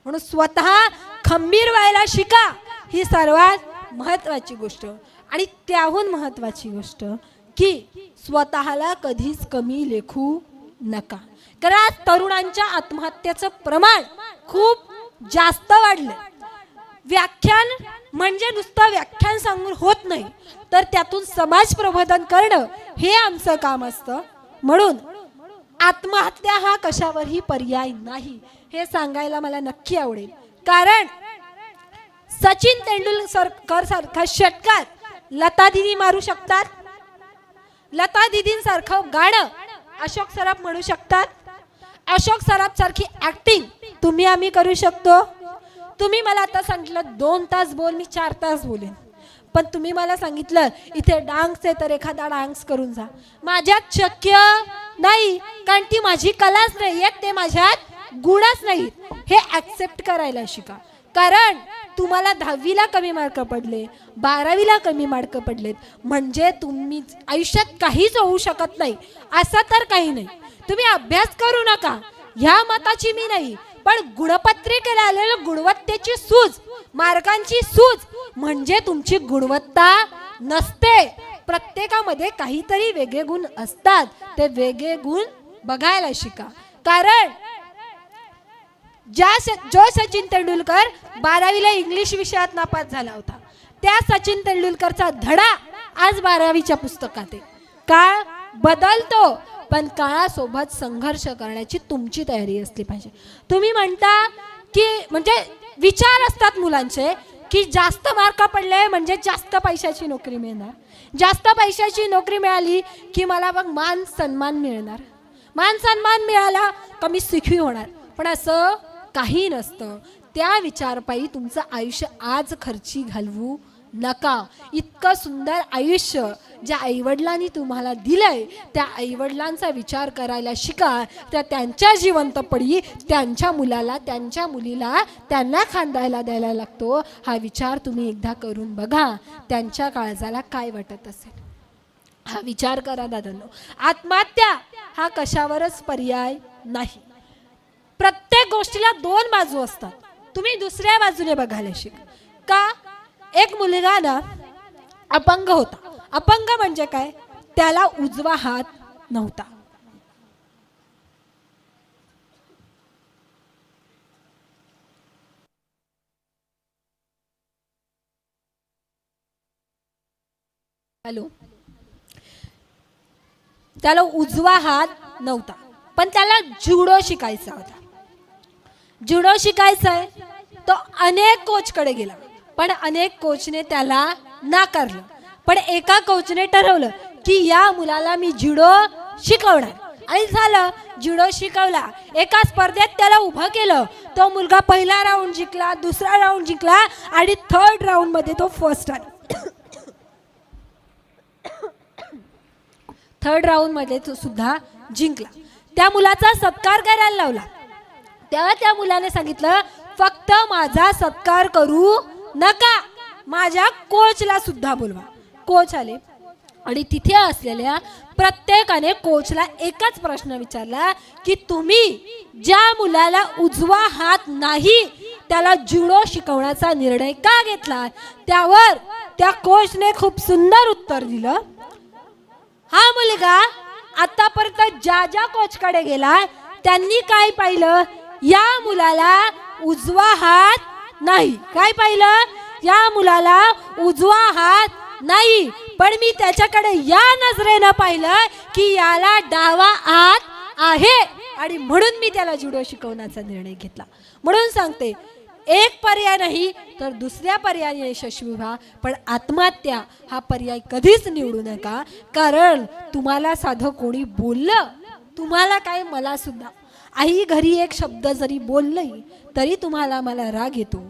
म्हणून स्वतः खंबीर व्हायला शिका, ही सर्वात महत्वाची गोष्ट। आणि त्याहून महत्वाची गोष्ट की स्वतःला कधीच कमी लेखू नका, कारण आज तरुणांच्या आत्महत्येचं प्रमाण खूप जास्त वाढलं। व्याख्यान म्हणजे नुसतं व्याख्यान सांगून होत नाही, तर त्यातून समाज प्रबोधन करणं हे आमचं काम असतं। म्हणून आत्महत्या हा कशावरही पर्याय नाही हे सांगायला मला नक्की आवडेल, कारण सचिन तेंडुलकर सारखा षटकार लता दीदी मारू शकतात, लता दीदींसारखं गाणं अशोक सराफ म्हणू शकतात, अशोक सराफ सारखी ऍक्टिंग तुम्ही आम्ही करू शकतो। तुम्ही मला आता सांगितलं 2 तास बोल, मी 4 तास बोलेन, पण तुम्ही मला सांगितलं इथे डान्स आहे तर एखादा डान्स करून जा, माझ्यात शक्य नाही, कारण ती माझी कलाच नाही, ते माझ्यात गुणच नाही। हे ऍक्सेप्ट करायला शिका, कारण तुम्हाला 10वीला कमी मार्क पडले, 12वीला कमी मार्क पडलेत म्हणजे तुम्ही आयुष्यात काहीच होऊ शकत नाही असं तर काही नाही। तुम्ही अभ्यास करू नका ह्या मताची मी नाही, पण गुणपत्रिकेला आलेलं गुणवत्तेची सूज, मार्कांची सूज म्हणजे तुमची गुणवत्ता नसते। प्रत्येकामध्ये काहीतरी वेगळे गुण असतात, ते वेगळे गुण बघायला शिका, कारण जो सचिन तेंडुलकर 12वीला इंग्लिश विषयात नापास झाला होता, त्या सचिन तेंडुलकरचा धडा आज 12वीच्या पुस्तकात आहे। काळ बदलतो, पण काळासोबत संघर्ष करण्याची तुमची तयारी असली पाहिजे। तुम्ही म्हणता की म्हणजे विचार असतात मुलांचे की जास्त मार्क पडले म्हणजे जास्त पैशाची नोकरी मिळणार, जास्त पैशाची नोकरी मिळाली की मला मग मान सन्मान मिळणार, मान सन्मान मिळाला कमी सुखी होणार, पण असं काही नसतं। त्या विचारपायी तुमचं आयुष्य आज खर्ची घालवू नका। इतकं सुंदर आयुष्य ज्या आईवडिलांनी तुम्हाला दिलंय त्या आईवडिलांचा विचार करायला शिका, त्यांच्या जिवंतपणी त्यांच्या मुलाला त्यांच्या मुलीला त्यांना खांदायला द्यायला लागतो, हा विचार तुम्ही एकदा करून बघा, त्यांच्या काळजाला काय वाटत असेल हा विचार करा दादांनो। आत्महत्या हा कशावरच पर्याय नाही, प्रत्येक गोष्टीला 2 बाजू असतात, तुम्ही दुसऱ्या बाजूने बघायला शिक का. एक मुलगा ना अपंग होता. अपंग म्हणजे काय, त्याला उजवा हात नव्हता. हॅलो, त्याला उजवा हात नव्हता, पण त्याला जुडो शिकायचा होता. जुडो शिकायचा आहे तो अनेक कोचकडे गेला, पण अनेक कोचने त्याला नाकारलं. पण एका कोचने ठरवलं की या मुलाला मी जुडो शिकवणार. आणि झालं, जुडो शिकवला. एका स्पर्धेत त्याला उभं केलं. तो मुलगा पहिला राऊंड जिंकला, दुसरा राऊंड जिंकला आणि थर्ड राऊंड मध्ये तो फर्स्ट आला. थर्ड राऊंड मध्ये तो सुद्धा जिंकला. त्या मुलाचा सत्कार करायला लावला. तेव्हा त्या मुलाने सांगितलं, फक्त माझा सत्कार करू नका, माझ्या कोचला सुद्धा बोलवा. कोच आले आणि तिथे असलेल्या प्रत्येकाने कोचला एकच प्रश्न विचारला की तुम्ही ज्या मुलाला उजवा हात नाही त्याला जुडो शिकवण्याचा निर्णय का घेतला. त्यावर त्या कोचने खूप सुंदर उत्तर दिलं. हा मुलगा आतापर्यंत ज्या ज्या कोचकडे गेला त्यांनी काय पाहिलं, या मुलाला उजवा हात नाही. काय पाहिलं, या मुलाला उजवा हात नाही, पण मी त्याच्याकडे या नजरेनं पाहिलं की याला डावा हात आहे आणि म्हणून मी त्याला जुडो शिकवण्याचा निर्णय घेतला. म्हणून सांगते, एक पर्याय नाही तर दुसऱ्या पर्यायाने यशस्वी व्हा, पण आत्महत्या हा पर्याय कधीच निवडू नका. कारण तुम्हाला साधं कोणी बोललं, तुम्हाला काय, मला सुद्धा आई घरी एक शब्द जरी बोलले तरी तुम्हाला मला राग येतो.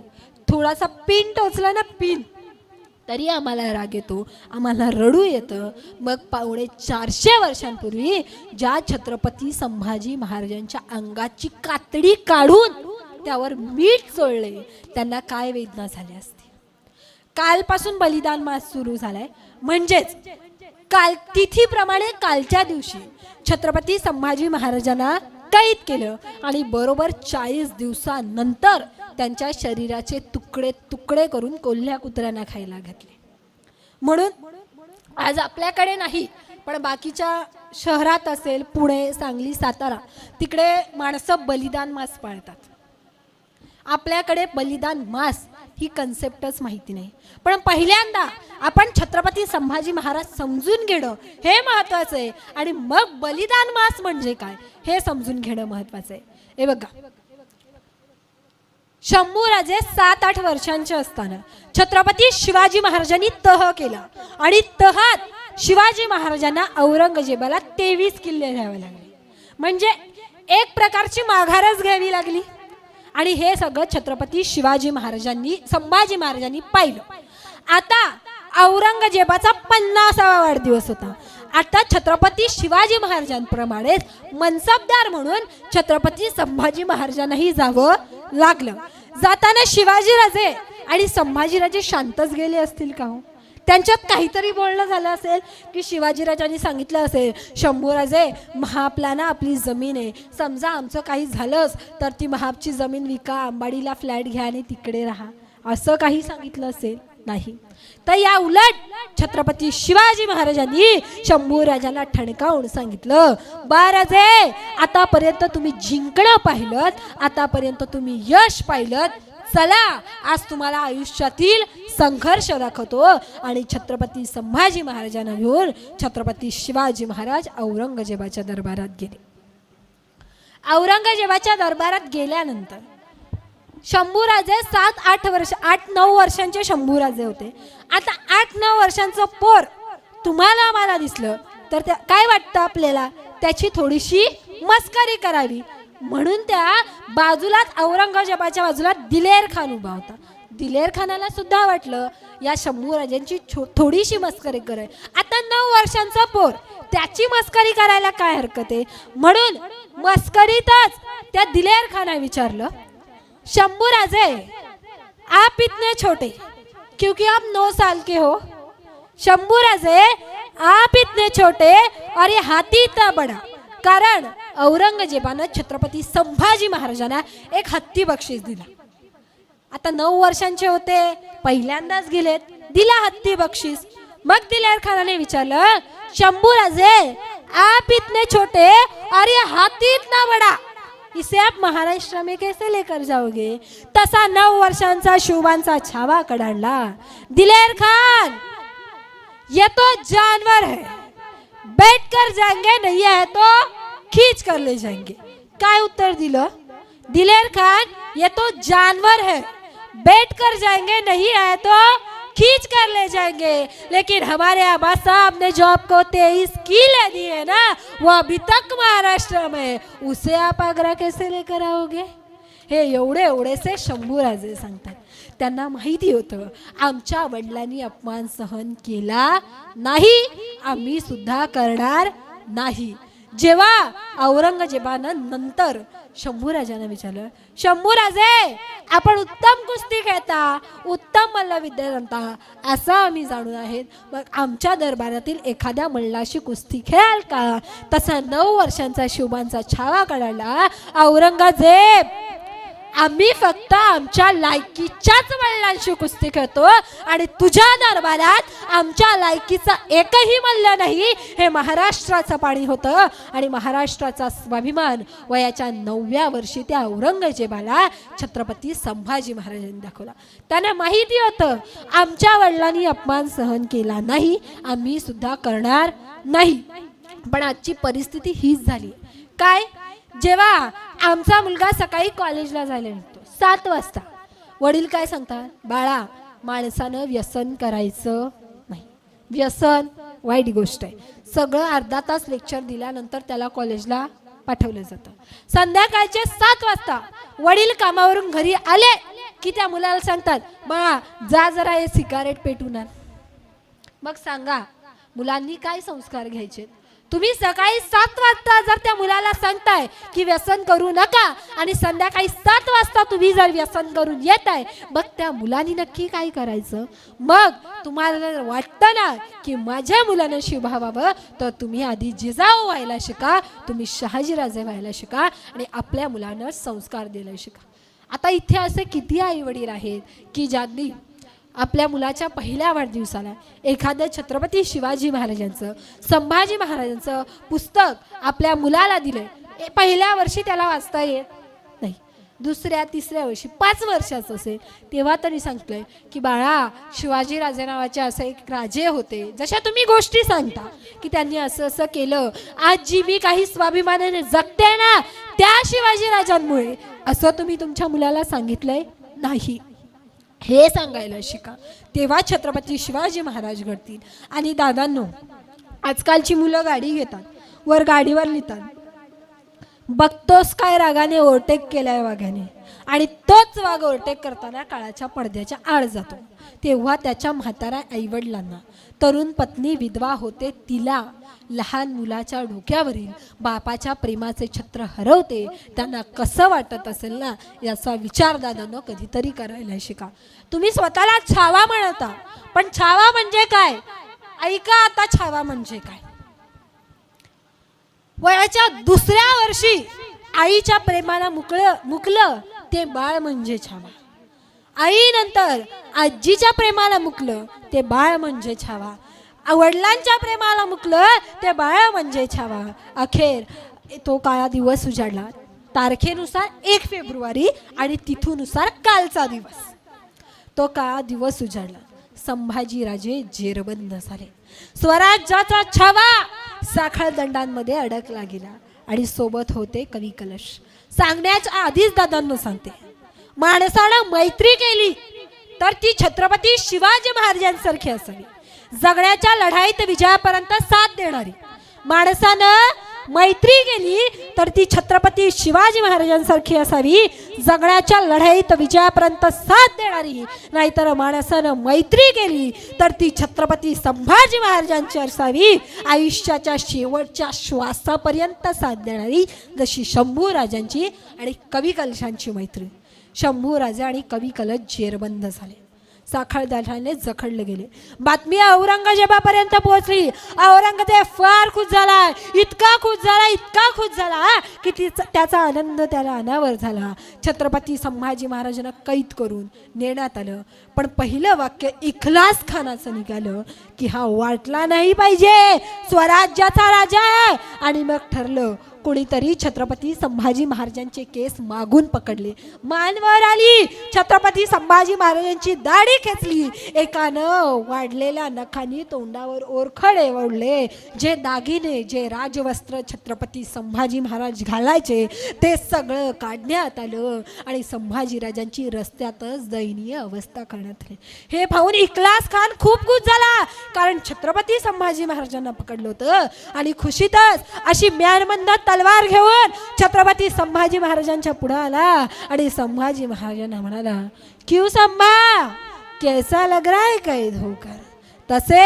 थोडासा पिन टोचला ना, पिन, तरी आम्हाला राग येतो, आम्हाला रडू येतं. मग 450 वर्षांपूर्वी ज्या छत्रपती संभाजी महाराजांच्या अंगाची कातडी काढून त्यावर मीठ चोळले, त्यांना काय वेदना झाल्या असतील. कालपासून बलिदान मास सुरू झालाय, म्हणजेच काल तिथीप्रमाणे कालच्या दिवशी छत्रपती संभाजी महाराजांना कैद केलं आणि बरोबर 40 दिवसानंतर त्यांच्या शरीराचे तुकडे तुकडे करून कोल्ह्या कुत्र्यांना खायला घातले. म्हणून आज आपल्याकडे नाही, पण बाकीच्या शहरात असेल, पुणे, सांगली, सातारा, तिकडे माणसं बलिदान मास पाळतात. आपल्याकडे बलिदान मास ही कन्सेप्टच माहिती नाही. पण पहिल्यांदा आपण छत्रपती संभाजी महाराज समजून घेणं हे महत्वाचं आहे आणि मग बलिदान मास म्हणजे काय हे समजून घेणं महत्वाचं आहे. हे बघा, शंभूराजे 7-8 वर्षांचे असताना छत्रपती शिवाजी महाराजांनी तह केला आणि तहात शिवाजी महाराजांना औरंगजेबाला 23 किल्ले घ्यावे लागले. म्हणजे एक प्रकारची माघारच घ्यावी लागली. आणि हे सगळं छत्रपती शिवाजी महाराजांनी, संभाजी महाराजांनी पाहिलं. आता औरंगजेबाचा 50वा वाढदिवस होता. आता छत्रपती शिवाजी महाराजांप्रमाणेच मनसबदार म्हणून छत्रपती संभाजी महाराजांनाही जावं लागलं. जाताना शिवाजीराजे आणि संभाजीराजे शांतच गेले असतील का हो? त्यांच्यात काहीतरी बोलणं झालं असेल की शिवाजीराजांनी सांगितलं असेल, शंभूराजे, महापला ना आपली जमीन आहे, समजा आमचं काही झालंच तर ती महापची जमीन विका, अंबाडीला फ्लॅट घ्या आणि तिकडे राहा, असं काही सांगितलं असेल? नाही. तर या उलट छत्रपती शिवाजी महाराजांनी शंभूराजांना ठणकावून सांगितलं, बाराजे, आतापर्यंत तुम्ही जिंकणं पाहिलं, आतापर्यंत तुम्ही यश पाहिलं, चला आज तुम्हाला आयुष्यातील संघर्ष दाखवतो. आणि छत्रपती संभाजी महाराजांना घेऊन छत्रपती शिवाजी महाराज औरंगजेबाच्या दरबारात गेले. औरंगजेबाच्या दरबारात गेल्यानंतर शंभूराजे 8-9 वर्षांचे शंभूराजे होते. आता 8-9 वर्षांचं पोर तुम्हाला मला दिसलं तर काय वाटतं आपल्याला, त्याची थोडीशी मस्करी करावी. म्हणून त्या बाजूलाच औरंगजेबाच्या बाजूला दिलेर खान उभा होता. दिलेर खानाला सुद्धा वाटलं या शंभूराजांची थोडीशी मस्करी कराय. आता 9 वर्षांचा पोर, त्याची मस्करी करायला काय हरकत आहे. म्हणून मस्करीतच त्या दिलेर खाना विचारलं, शंभूराजे, आप इतने छोटे क्योंकि आप 9 साल के हो. शंभूराजे, आप इतने छोटे और ये हाथी इतना बड़ा. कारण औरंगजेबानं छत्रपती संभाजी महाराजांना एक हत्ती बक्षीस दिला. आता 9 वर्षांचे होते, पहिल्यांदाच गेलेत, दिला हत्ती बक्षीस. मग दिलेर खानाने विचारलं, शंभूराजे आप इतने छोटे और ये हाथी इतना बड़ा, इसे आप महाराष्ट्र में कैसे लेकर जाओगे? तसा 9 वर्षांचा शुभांचा छावा कडाडला. दिलेर खान, ये तो जानवर है, बैठ कर जाएंगे, नहीं है तो खींच कर ले जाएंगे. काय उत्तर दिलं? दिलेर खान, ये तो जानवर है, बैठ कर जाएंगे, नहीं है तो खींच कर ले जाएंगे, लेकिन हमारे आबा साहब ने जो आपको 23 किले दिए ना, वो अभी तक महाराष्ट्र में, उसे आप आग्रा कैसे लेकर आओगे? हे एवढेसे शंभूराजे सांगतात. त्यांना माहिती होतं आमच्या वडिलांनी अपमान सहन केला नाही, आम्ही सुद्धा करणार नाही. जेव्हा औरंगजेबानं नंतर शंभूराजांना विचारलं, शंभूराजे आपण उत्तम कुस्ती खेळता, उत्तम मल्लविद्या जाणता असं आम्ही जाणून आहेत, मग आमच्या दरबारातील एखाद्या मल्लाशी कुस्ती खेळाल का? तसा 9 वर्षांचा शुभांचा छावा काढला. औरंगजेब, आम्ही फक्त आमच्या लायकीच्याच मल्लांशी कुस्ती खेळतो आणि तुझ्या दरबारात आमच्या लायकीचा एकही मल्ल नाही. हे महाराष्ट्राचं पाणी होतं आणि महाराष्ट्राचा स्वाभिमान वयाच्या 9व्या वर्षी त्या औरंगजेबाला छत्रपती संभाजी महाराजांनी दाखवला. त्यांना माहिती होतं आमच्या वडिलांनी अपमान सहन केला नाही, आम्ही सुद्धा करणार नाही. पण आजची परिस्थिती हीच झाली. काय? जेव्हा आमचा मुलगा सकाळी कॉलेजला जायला निघतो 7 वाजता, वडील काय सांगतात? बाळा, माणसानं व्यसन करायचं नाही, व्यसन वाईट गोष्ट आहे. सगळं अर्धा तास लेक्चर दिल्यानंतर त्याला कॉलेजला पाठवलं जातं. संध्याकाळचे 7 वाजता वडील कामावरून घरी आले की त्या मुलाला सांगतात, बाळा जा जरा हे सिगारेट पेटून आण. मग सांगा मुलांनी काय संस्कार घ्यायचे? तुम्ही सकाळी 7 वाजता जर त्या मुलाला सांगताय की व्यसन करू नका आणि संध्याकाळी 7 वाजता तुम्ही जर व्यसन करून येत आहे, मग त्या मुलांनी नक्की काय करायचं? मग तुम्हाला जर वाटतं ना की माझ्या मुलानं शिवा व्हावं, तर तुम्ही आधी जिजाऊ व्हायला शिका, तुम्ही शहाजीराजे व्हायला शिका आणि आपल्या मुलांना संस्कार द्यायला शिका. आता इथे असे किती आई वडील आहेत की ज्यांनी आपल्या मुलाच्या पहिल्या वाढदिवसाला एखाद्या छत्रपती शिवाजी महाराजांचं, संभाजी महाराजांचं पुस्तक आपल्या मुलाला दिलंय. पहिल्या वर्षी त्याला वाचता येत नाही, 2ऱ्या 3ऱ्या वर्षी 5 वर्षाचं असेल तेव्हा तरी सांगतोय की बाळा शिवाजी राजे नावाचे असे एक राजे होते, जशा तुम्ही गोष्टी सांगता की त्यांनी असं असं केलं, आज जी मी काही स्वाभिमानाने जगते ना त्या शिवाजी राजांमुळे, असं तुम्ही तुमच्या मुलाला सांगितलंय नाही. हे सांगायला शिका, तेव्हा छत्रपती शिवाजी महाराज घडतील. आणि दादांनो, आजकालची मुलं गाडी घेतात, वर गाडीवर लिहितात, बघतोस काय रागाने ओव्हरटेक केलाय वाघाने, आणि तोच वाघ ओव्हरटेक करताना काळाच्या पडद्याच्या आड जातो. तेव्हा त्याच्या म्हाताऱ्या आईवडिलांना, तरुण पत्नी विधवा होते तिला, लहान मुलाच्या डोक्यावरील बापाच्या प्रेमाचे छत्र हरवते, त्यांना कसं वाटत असेल ना, याचा विचार दादांनो कधीतरी करायला शिका. तुम्ही स्वतःला छावा म्हणता, पण छावा म्हणजे काय? ऐका आता, छावा म्हणजे काय? वयाच्या 2ऱ्या वर्षी आईच्या प्रेमाला मुकलं ते बाळ म्हणजे छावा. आईनंतर आजीच्या प्रेमाला मुकलं ते बाळ म्हणजे छावा. वडिलांच्या प्रेमाला मुकलं ते बाळ म्हणजे छावा. अखेर तो काळा दिवस उजाडला. तारखेनुसार 1 फेब्रुवारी आणि तिथूनुसार कालचा दिवस. तो काळा दिवस उजाडला. संभाजीराजे जेरबंद झाले. स्वराज्याचा छावा साखळ दंडांमध्ये अडकला गेला आणि सोबत होते कवी कलश. सांगण्याच्या आधीच दादांना सांगते, माणसानं मैत्री केली तर ती छत्रपती शिवाजी महाराजांसारखी असावी. जगण्याच्या लढाईत विजयापर्यंत साथ देणारी. माणसानं मैत्री केली तर ती छत्रपती शिवाजी महाराजांसारखी असावी. जगण्याच्या लढाईत विजयापर्यंत साथ देणारी. नाहीतर माणसानं मैत्री केली तर ती छत्रपती संभाजी महाराजांची असावी. आयुष्याच्या शेवटच्या श्वासापर्यंत साथ देणारी, जशी शंभूराजांची आणि कवी कलशांची मैत्री. शंभूराजे आणि कवी कलश जेरबंद झाले. साखळदाराने जखडले गेले. बातमी औरंगजेबापर्यंत पोहोचली. औरंगजेब फार खुश झाला, इतका खुश झाला की त्याचा आनंद त्याला अनावर झाला. छत्रपती संभाजी महाराजांना कैद करून नेण्यात आलं. पण पहिलं वाक्य इखलास खानाचं निघालं की हा वाटला नाही पाहिजे, स्वराज्याचा राजा आहे. आणि मग ठरलं कोणीतरी छत्रपती संभाजी महाराजांचे केस मागून पकडले, मानवर आली, छत्रपती संभाजी महाराजांची दाढी खेचली, एकानं वाढलेल्या नखांनी तोंडावर ओरखडे ओढले. जे दागिने, जे राजवस्त्र छत्रपती संभाजी महाराज घालायचे ते सगळं काढण्यात आलं आणि संभाजीराजांची रस्त्यातच दयनीय अवस्था करण्यात आली. हे पाहून इखलास खान खूप खुश झाला, कारण छत्रपती संभाजी महाराजांना पकडलं होतं. आणि खुशीतच अशी म्यानमंद तलवार घेऊन छत्रपती संभाजी महाराजांच्या पुढे आला आणि संभाजी महाराजांना म्हणाला, क्यों संभा, कैसा लग रहा है कैद होकर. तसे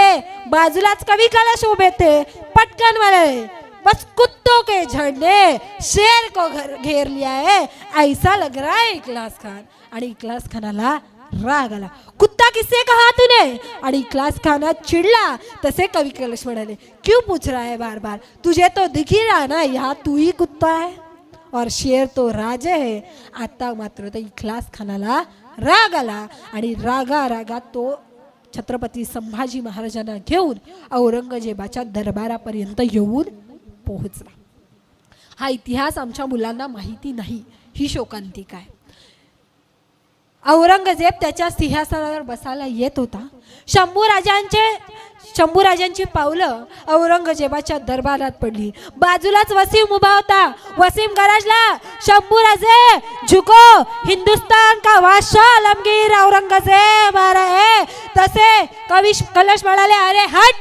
बाजूलाच कवी कलश उभे थे, पटकन वाले, बस कुत्तों के झुंड ने शेर को घेर लिया है, ऐसा लग रहा है इखलास खान. आणि इखलास खानाला राग आला. कुत्ता किससे कहा तूने. आणि इखलास खाना चिडला. तसे कवी कलश म्हणाले, क्यों पूछ रहा है बार बार, तुझे तो दिख ही रहा ना यहाँ तू ही कुत्ता है और शेर तो राजे है. आता मात्र त्या इखलास खानाला राग आला आणि रागा तो छत्रपती संभाजी महाराजांना घेऊन औरंगजेबाच्या दरबारापर्यंत येऊन पोहोचला. हा इतिहास आमच्या मुलांना माहिती नाही, ही शोकांतिका आहे. औरंगजेब त्याच्या सिंहासनावर बसायला येत होता. शंभूराजांची पावलं औरंगजेबाच्या दरबारात पडली. बाजूलाच वसीम उभा होता. वसीम गरजला, शंभूराजे झुको, हिंदुस्तान का बादशाह आलमगीर औरंगजेब आ रहा है. तसे कवी कलश म्हणाले, अरे हट,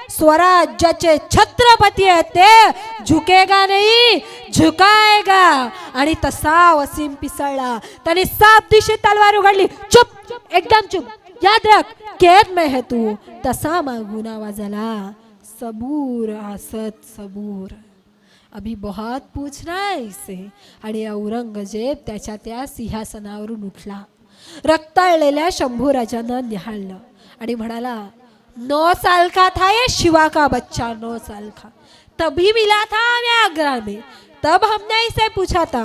स्वराज्याचे छत्रपती आहेत ते, झुकेगा नाही झुकाएगा. आणि तसा वसीम पिसळला. त्याने साफ दिशे तलवार उघडली. चुप, एकदम चुप, याद रख कैद में है तू. तसा मागून आवाज आला, सबूर आसत सबूर, अभी बहुत पूछना है इसे. आणि औरंगजेब त्याच्या त्या सिंहासनावरून उठला. रक्ताळलेल्या शंभूराजांना निहाळलं आणि म्हणाला, 9 साल का था ये शिवा का बच्चा, 9 साल का, तभी मिला था हमें आगरा में. तब हमने इसे पूछा था,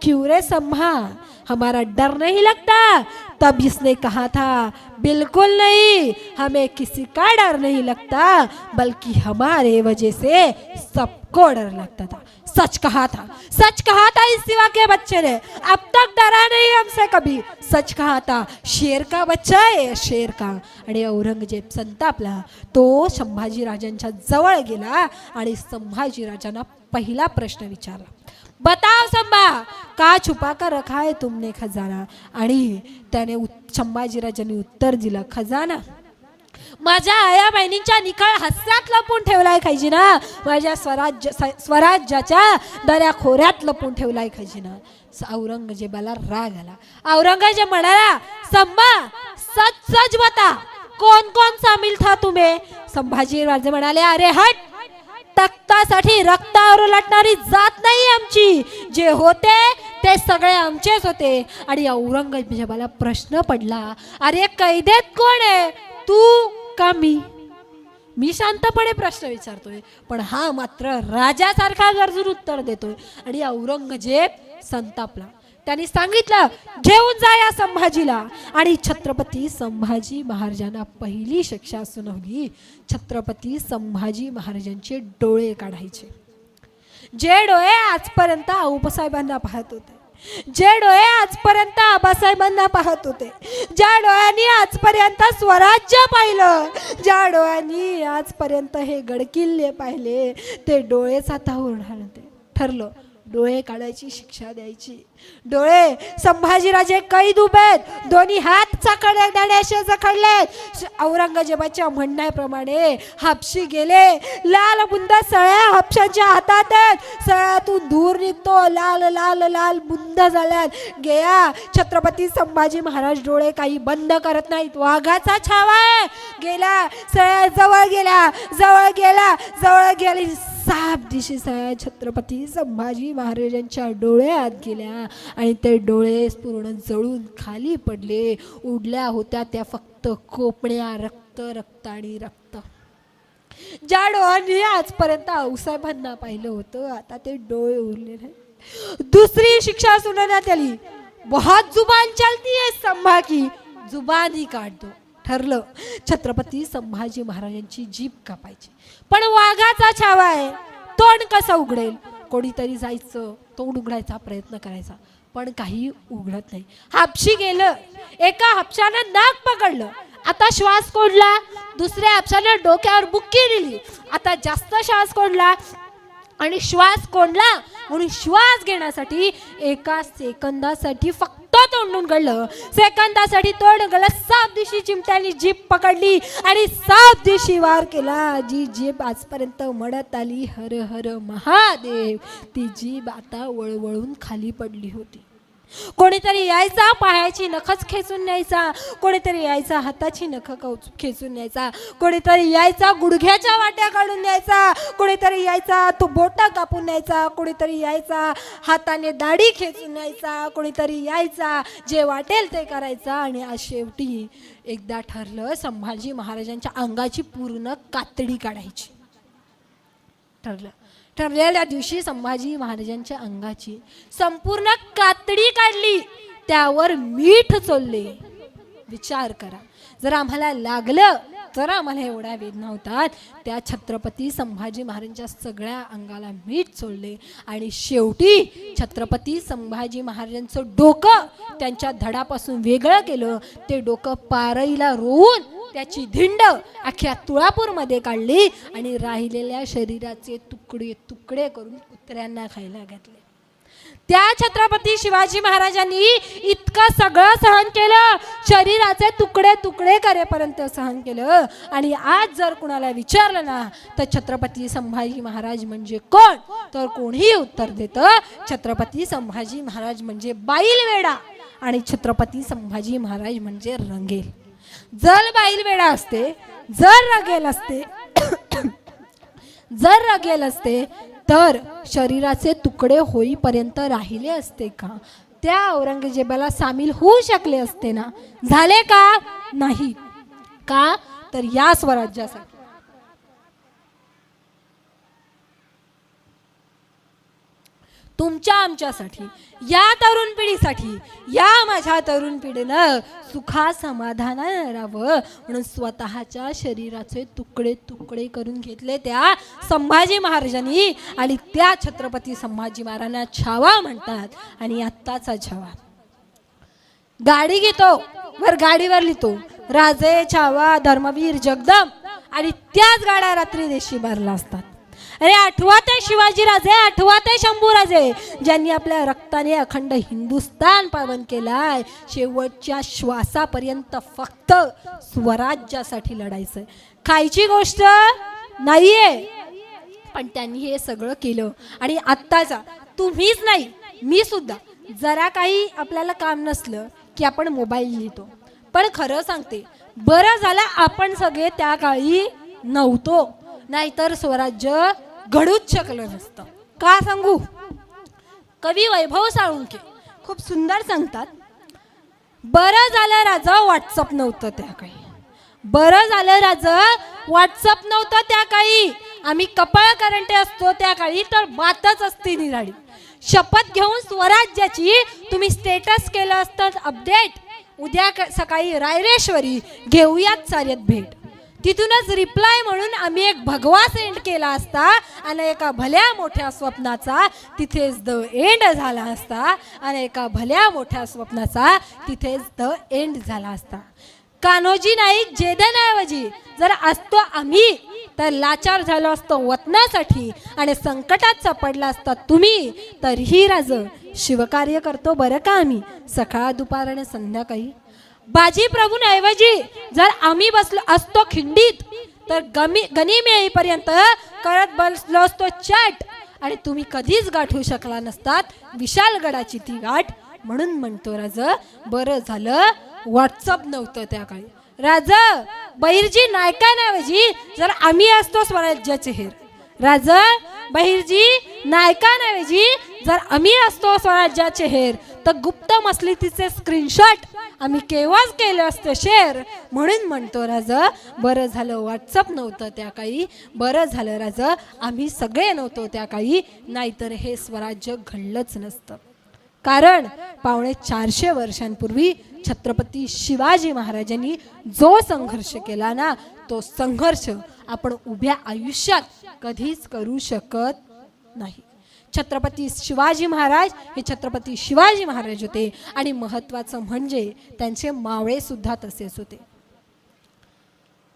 क्यों रे संभा, हमारा डर नहीं लगता. तब इसने कहा था, बिल्कुल नहीं, हमें किसी का डर नहीं लगता, बल्कि हमारे वजह से सबको डर लगता था. सच कहा था इस सिवा के बच्चे ने, अब तक डरा नहीं हमसे कभी. सच कहा था, शेर का बच्चा है, शेर का. आणि औरंगजेब संतापला. तो संभाजीराजांच्या जवळ गेला आणि संभाजीराजांना पहिला प्रश्न विचारला, बताओ संभा, का छुपा कर रखा है तुमने खजाना. आणि त्याने संभाजीराजांनी उत्तर दिलं, खजाना माझ्या आया बहिणींच्या निखळ हास्यात लपून ठेवलाय खजिना, माझ्या स्वराज्याच्या दऱ्याखोऱ्यात लपून ठेवलाय खजिना. औरंगजेबाला राग आला. औरंगजेब म्हणाला, संभा सच सच बता, कौन कौन शामिल था तुम्हें. संभाजी राजे म्हणाले, अरे हट, तख्तासाठी रक्तावर उलटणारी जात नाही आमची, जे होते ते सगळे आमचेच होते. आणि औरंगजेबाला प्रश्न पडला, अरे कैदेत कोण आहे, तू का मी शांतपणे प्रश्न विचारतोय, पण हा मात्र राजासारखा गरजून उत्तर देतोय. आणि औरंगजेब संतापला. त्यांनी सांगितलं, घेऊन जा या संभाजीला. आणि छत्रपती संभाजी महाराजांना पहिली शिक्षा सुनावली. छत्रपती संभाजी महाराजांचे डोळे काढायचे. जे डोळे आजपर्यंत आऊसाहेबांना पाहत होते, जे डोळे आजपर्यंत आबासाहेबांना पाहत होते, ज्या डोळ्यांनी आजपर्यंत स्वराज्य पाहिलं, ज्या डोळ्यांनी आजपर्यंत हे गडकिल्ले पाहिले, ते डोळेच आता ओढाळले. ठरलं, डोळे काढायची, शिक्षा द्यायची. डोळे संभाजीराजे कैद उभेत, दोन्ही हात चाकड्याने जखडलेत. औरंगजेबाच्या म्हणण्याप्रमाणे हापशी गेले. लाल बुंद सळ्या हापशांच्या हातात आहेत. सळ्यातून धूर निघतो, लाल लाल लाल बुंद झाल्यात. गेया छत्रपती संभाजी महाराज डोळे काही बंद करत नाहीत. वाघाचा छावा आहे. गेला सळ्या जवळ गेला, जवळ गेला, जवळ गेली. साप दिशेचा छत्रपती संभाजी महाराजांच्या डोळ्यात गेल्या आणि ते डोळे पूर्ण जळून खाली पडले. उडल्या होत्या त्या फक्त कोपण्या, रक्त रक्त आणि रक्त. ज्या डोळ्यांनी आजपर्यंत आऊसाहेबांना पाहिलं होतं आता ते डोळे उरले नाही. दुसरी शिक्षा सुनावण्यात आली. बहुत जुबान चलती है संभा की, जुबानी काढ दो. ठरलं छत्रपती संभाजी महाराजांची जीभ कापायची. पण वाघाचा छावा आहे, तोंड कसं उघडेल? कोणीतरी जायचं, तोंड उघडायचा प्रयत्न करायचा, पण काही उघडत नाही. हापशी गेलं, एका हापशानं नाक पकडलं, आता श्वास कोंडला. दुसऱ्या हापशानं डोक्यावर बुक्की दिली, आता जास्त श्वास कोंडला आणि श्वास कोंडला म्हणून श्वास घेण्यासाठी एका सेकंदासाठी फक्त तोंड उघडलं. सेकंदासाठी तोंड उघडलं. साप दिशी चिमट्याने जीभ पकडली आणि साप दिशी वार केला. जी जीभ आजपर्यंत म्हणत आली हर हर महादेव, ती जीभ आता वळवळून खाली पडली होती. कोणीतरी यायचा, पायाची नखच खेचून न्यायचा. कोणीतरी यायचा, हाताची नख खेचून न्यायचा. कोणीतरी यायचा, गुडघ्याच्या वाट्या काढून न्यायचा. कोणीतरी यायचा, तो बोटा कापून न्यायचा. कोणीतरी यायचा, हाताने दाढी खेचून न्यायचा. कोणीतरी यायचा, जे वाटेल ते करायचा. आणि आज शेवटी एकदा ठरलं संभाजी महाराजांच्या अंगाची पूर्ण कातडी काढायची. ठरलेल्या दिवशी संभाजी महाराजांच्या अंगाची संपूर्ण कातडी काढली, त्यावर मीठ चोळले. विचार करा, जर आम्हाला लागलं तर आम्हाला एवढ्या वेदना होतात, त्या छत्रपती संभाजी महाराजांच्या सगळ्या अंगाला मीठ चोळले. आणि शेवटी छत्रपती संभाजी महाराजांचं डोकं त्यांच्या धडापासून वेगळं केलं. ते डोकं पारईला रोवून त्याची धिंड अख्ख्या तुळापूरमध्ये काढली आणि राहिलेल्या शरीराचे तुकडे तुकडे करून कुत्र्यांना खायला घातले. त्या छत्रपती शिवाजी महाराजांनी इतकं सगळं सहन केलं, शरीराचे तुकडे तुकडे करेपर्यंत सहन केलं. आणि आज जर कुणाला विचारलं ना तर छत्रपती संभाजी महाराज म्हणजे कोण, तर कोणीही उत्तर देतं छत्रपती संभाजी महाराज म्हणजे बैलवेडा आणि छत्रपती संभाजी महाराज म्हणजे रंगेल. जर बैलवेडा असते, जर रगेल असते तर शरीराचे तुकडे होईपर्यंत राहिले असते का? त्या औरंगजेबाला सामील होऊ शकले असते ना? झाले का? नाही. का? तर या स्वराज्यासाठी, तुमच्या आमच्यासाठी, या तरुण पिढीसाठी, या माझ्या तरुण पिढीनं सुखा समाधानानं राहावं म्हणून स्वतःच्या शरीराचे तुकडे तुकडे करून घेतले त्या संभाजी महाराजांनी. आणि त्या छत्रपती संभाजी महाराजांना छावा म्हणतात. आणि आत्ताचा छावा, गाडी घेतो, वर गाडीवर लिहितो राजे छावा धर्मवीर जगदम, आणि त्याच गाड्या रात्री देशी भरला असतात. अरे आठवत आहे शिवाजी राजे, आठवत आहे शंभूराजे, ज्यांनी आपल्या रक्ताने अखंड हिंदुस्तान पावन केलाय. शेवटच्या श्वासापर्यंत फक्त स्वराज्यासाठी लढायचंय, खायची गोष्ट नाहीये. पण त्यांनी हे सगळं केलं. आणि आत्ताचा तुम्हीच नाही, मी सुद्धा, जरा काही आपल्याला काम नसलं की आपण मोबाईल लिहितो. पण खरं सांगते, बरं झालं आपण सगळे त्या काळी नव्हतो, नाहीतर स्वराज्य घडूच शकलं नसतं. का सांगू? कवी वैभव साळुंखे खूप सुंदर सांगतात, बरं झालं राजा व्हॉट्सअप नव्हतं त्या काळी. बरं झालं राजा व्हॉट्सअप नव्हतं त्या काळी. आम्ही कपाळ करंटे असतो त्या काळी तर बातच असती निराळी. शपथ घेऊन स्वराज्याची तुम्ही स्टेटस केलं असतं अपडेट, उद्या सकाळी रायरेश्वरी घेऊयात साऱ्यात भेट. तिथूनच रिप्लाय म्हणून आम्ही एक भगवा सेंड केला असता आणि एका भल्या मोठ्या स्वप्नाचा तिथेच द एंड झाला असता. आणि एका भल्या मोठ्या स्वप्नाचा तिथेच द एंड झाला असता. कान्होजी नाईक जेदनाऐवजी जर असतो आम्ही तर लाचार झालो असतो वतनासाठी, आणि संकटात सापडला असता तुम्ही तरीही राज शिवकार्य करतो बरं का आम्ही, सकाळ दुपार आणि संध्याकाळी. बाजी प्रभूंऐवजी जर आम्ही बसलो असतो खिंडीत तर गनिमी येईपर्यंत करत बसलो असतो चाट, आणि तुम्ही कधीच गाठू शकला नसतात विशालगडाची ती गाठ. म्हणून म्हणतो राज, बरं झालं व्हॉट्सअप नव्हतं त्या काळी. राज बहिर्जी नायकांऐवजी जर आम्ही असतो स्वराज्याचे हेर, राज बहिर्जी नायकांऐवजी जर आम्ही असतो स्वराज्याचे हेर तर गुप्त मसलितीचे स्क्रीनशॉट आम्ही केव्हाच केलं असतं शेअर. म्हणून म्हणतो राजा, बरं झालं व्हॉट्सअप नव्हतं त्या काळी, बरं झालं राजा आम्ही सगळे नव्हतो त्या काळी, नाहीतर हे स्वराज्य घडलंच नसतं. कारण 450 वर्षांपूर्वी छत्रपती शिवाजी महाराजांनी जो संघर्ष केला ना, तो संघर्ष आपण उभ्या आयुष्यात कधीच करू शकत नाही. छत्रपती शिवाजी महाराज हे छत्रपती शिवाजी महाराज होते आणि महत्त्वाचं म्हणजे त्यांचे मावळे सुद्धा तसेच होते.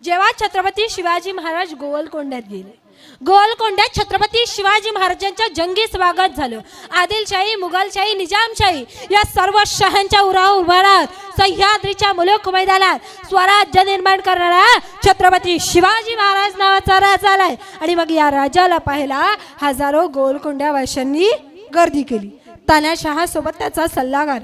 जेव्हा छत्रपती शिवाजी महाराज गोवलकोंड्यात गेले, गोवलकोंड्यात छत्रपती शिवाजी महाराजांच्या जंगी स्वागत झालं. आदिलशाही, मुघलशाही, निजामशाही या सर्व शहांच्या उभारात सह्याद्रीच्या मुलूक मैदानात स्वराज्य निर्माण करणारा छत्रपती शिवाजी महाराज नावाचा राजा आलाय. आणि मग या राजाला पाहायला हजारो गोवलकोंड्यावाशांनी गर्दी केली. तानाशहा सोबत त्याचा सल्लागार